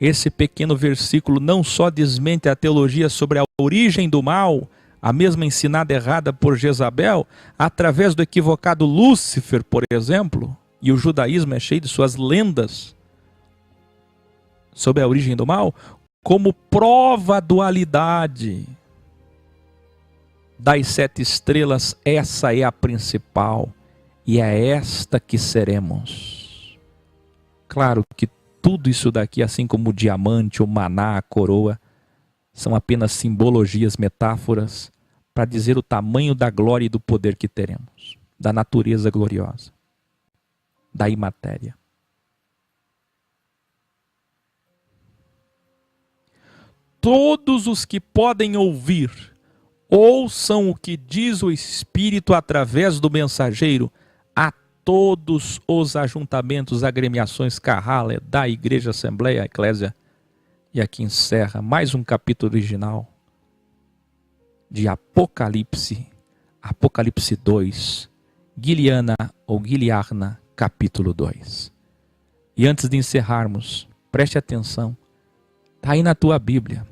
Esse pequeno versículo não só desmente a teologia sobre a origem do mal, a mesma ensinada errada por Jezabel, através do equivocado Lúcifer, por exemplo, e o judaísmo é cheio de suas lendas sobre a origem do mal, como prova a dualidade das 7 estrelas, essa é a principal, e é esta que seremos. Claro que tudo isso daqui, assim como o diamante, o maná, a coroa, são apenas simbologias, metáforas, para dizer o tamanho da glória e do poder que teremos, da natureza gloriosa, da imatéria. Todos os que podem ouvir, ouçam o que diz o Espírito através do mensageiro a todos os ajuntamentos, agremiações, carrala da Igreja Assembleia, Eclésia. E aqui encerra mais um capítulo original de Apocalipse, Apocalipse 2, Guiliana ou Guiliarna, capítulo 2. E antes de encerrarmos, preste atenção, está aí na tua Bíblia.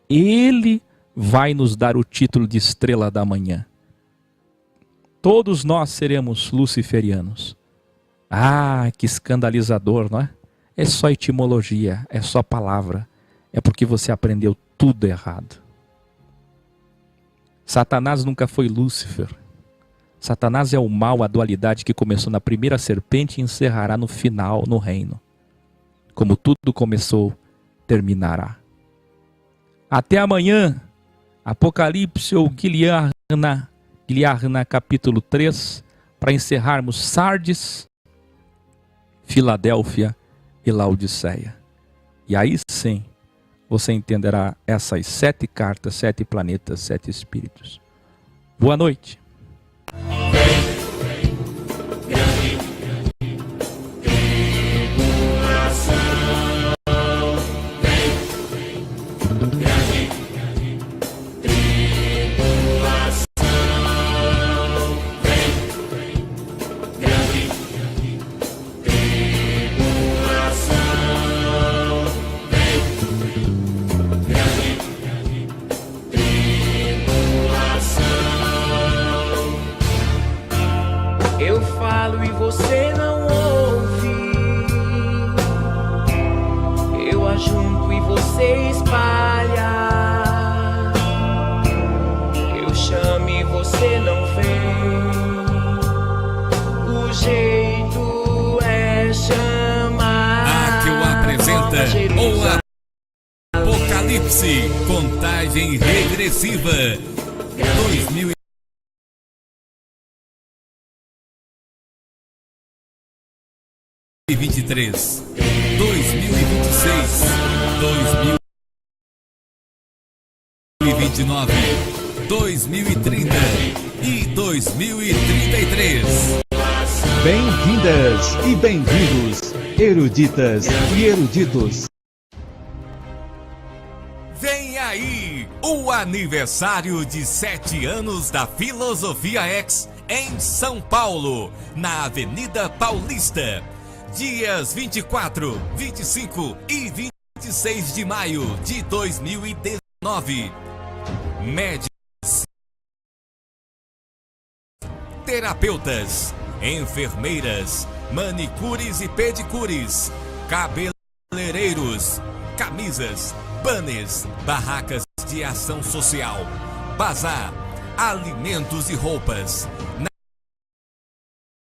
Ele vai nos dar o título de estrela da manhã. Todos nós seremos luciferianos. Ah, que escandalizador, não é? É só etimologia, é só palavra. É porque você aprendeu tudo errado. Satanás nunca foi Lúcifer. Satanás é o mal, a dualidade que começou na primeira serpente e encerrará no final, no reino. Como tudo começou, terminará. Até amanhã, Apocalipse ou Guiliarna, capítulo 3, para encerrarmos Sardes, Filadélfia e Laodiceia. E aí sim, você entenderá essas 7 cartas, 7 planetas, 7 espíritos. Boa noite. Eu falo e você não ouve. Eu ajunto e você espalha. Eu chamo e você não vem. O jeito é chamar. A que o apresenta o Apocalipse, contagem regressiva 2023, 2026, 2029, 2030 e 2033. Bem-vindas e bem-vindos, eruditas e eruditos. Vem aí o aniversário de 7 anos da Filosofia X em São Paulo, na Avenida Paulista. Dias 24, 25 e 26 de maio de 2019. Médicos, terapeutas, enfermeiras, manicures e pedicures, cabeleireiros, camisas, banners, barracas de ação social, bazar, alimentos e roupas.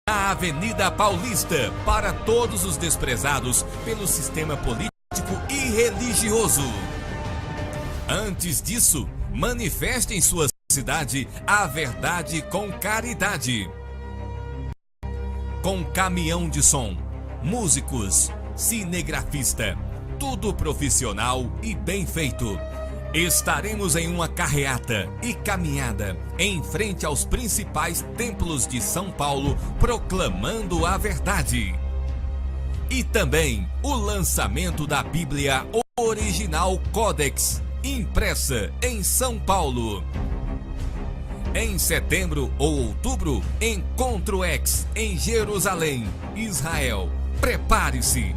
Na Avenida Paulista, para todos os desprezados pelo sistema político e religioso. Antes disso, manifeste em sua cidade a verdade com caridade. Com caminhão de som, músicos, cinegrafista, tudo profissional e bem feito. Estaremos em uma carreata e caminhada em frente aos principais templos de São Paulo, proclamando a verdade. E também o lançamento da Bíblia Original Codex, impressa em São Paulo. Em setembro ou outubro, Encontro X em Jerusalém, Israel. Prepare-se!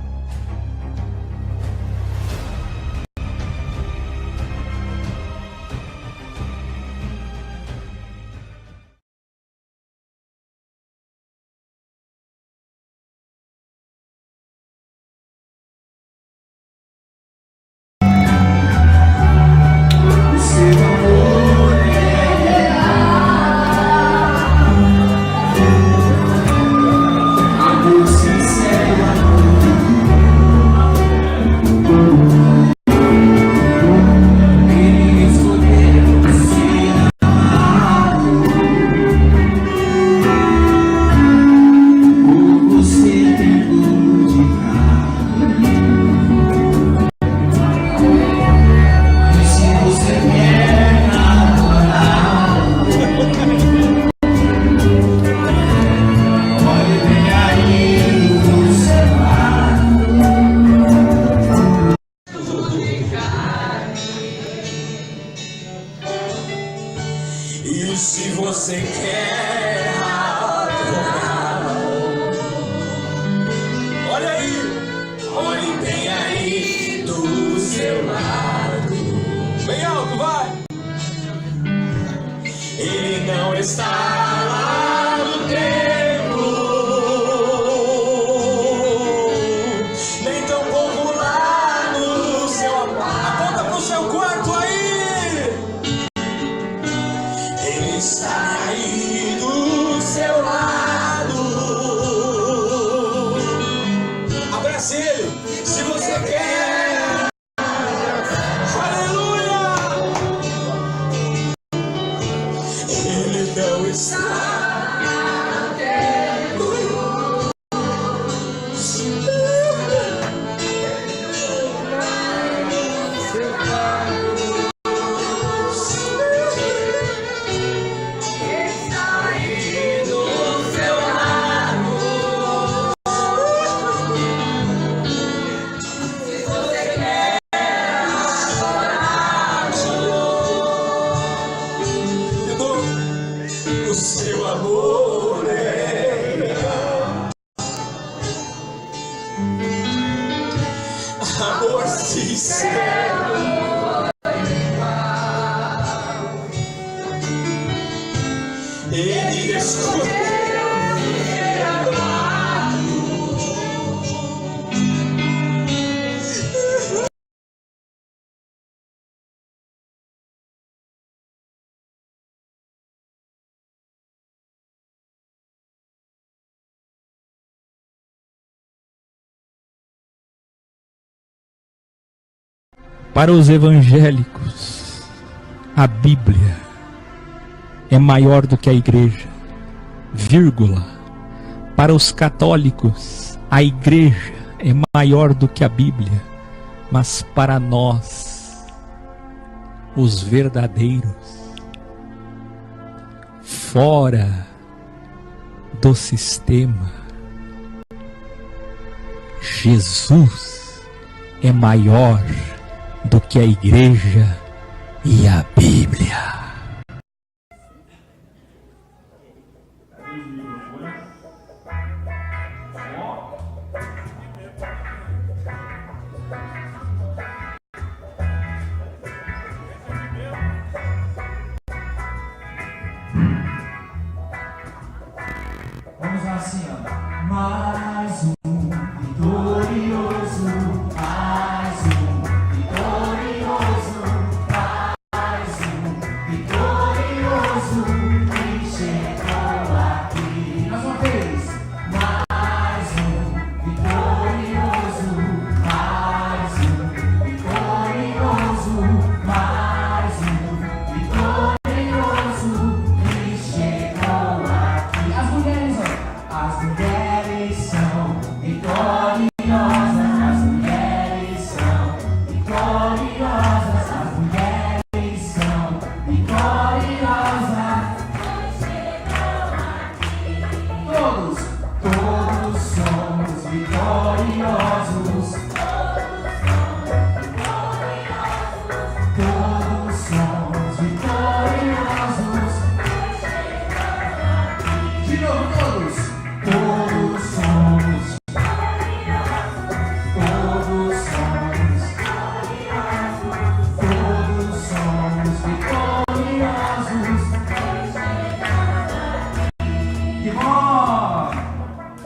Bem alto, vai! Ele não está lá no templo, nem tampouco lá no seu quarto. Aponta pro seu quarto aí! Ele está aí do seu lado. Abrace ele, se você quer. Aleluia! Ele não está no templo. Está aí do seu lado. Se você quer adorar o seu amor é real. Amor sincero. Ele escolheu ser amado. Para os evangélicos, a Bíblia é maior do que a igreja, vírgula. Para os católicos, a igreja é maior do que a Bíblia, mas para nós, os verdadeiros, fora do sistema, Jesus é maior do que a igreja e a Bíblia. Vamos lá assim, ó. Mais um vitorioso, mais um vitorioso, mais um vitorioso que chegou aqui. Mais uma vez. Mais um vitorioso, mais um vitorioso, mais um vitorioso que chegou aqui. As mulheres, ó. As mulheres são vitoriosas, as mulheres são vitoriosas, as mulheres são vitoriosas. Todos somos vitoriosos. Todos somos vitoriosos. De novo, todos. Todos somos. Todos somos. Todos somos vitoriosos. Que bom!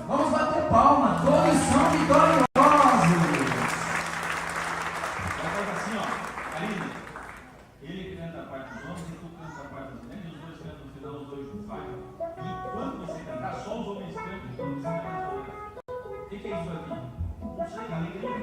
Vamos bater palma. Todos são vitoriosos. Agora assim, ó, Aline, ele canta a parte dos homens e tu canta a parte das mulheres, e os dois cantam no final, os dois juntos, vai. E quando você cantar, só os homens cantam e quando você cantar, o que é isso aqui? Não sei, alegria.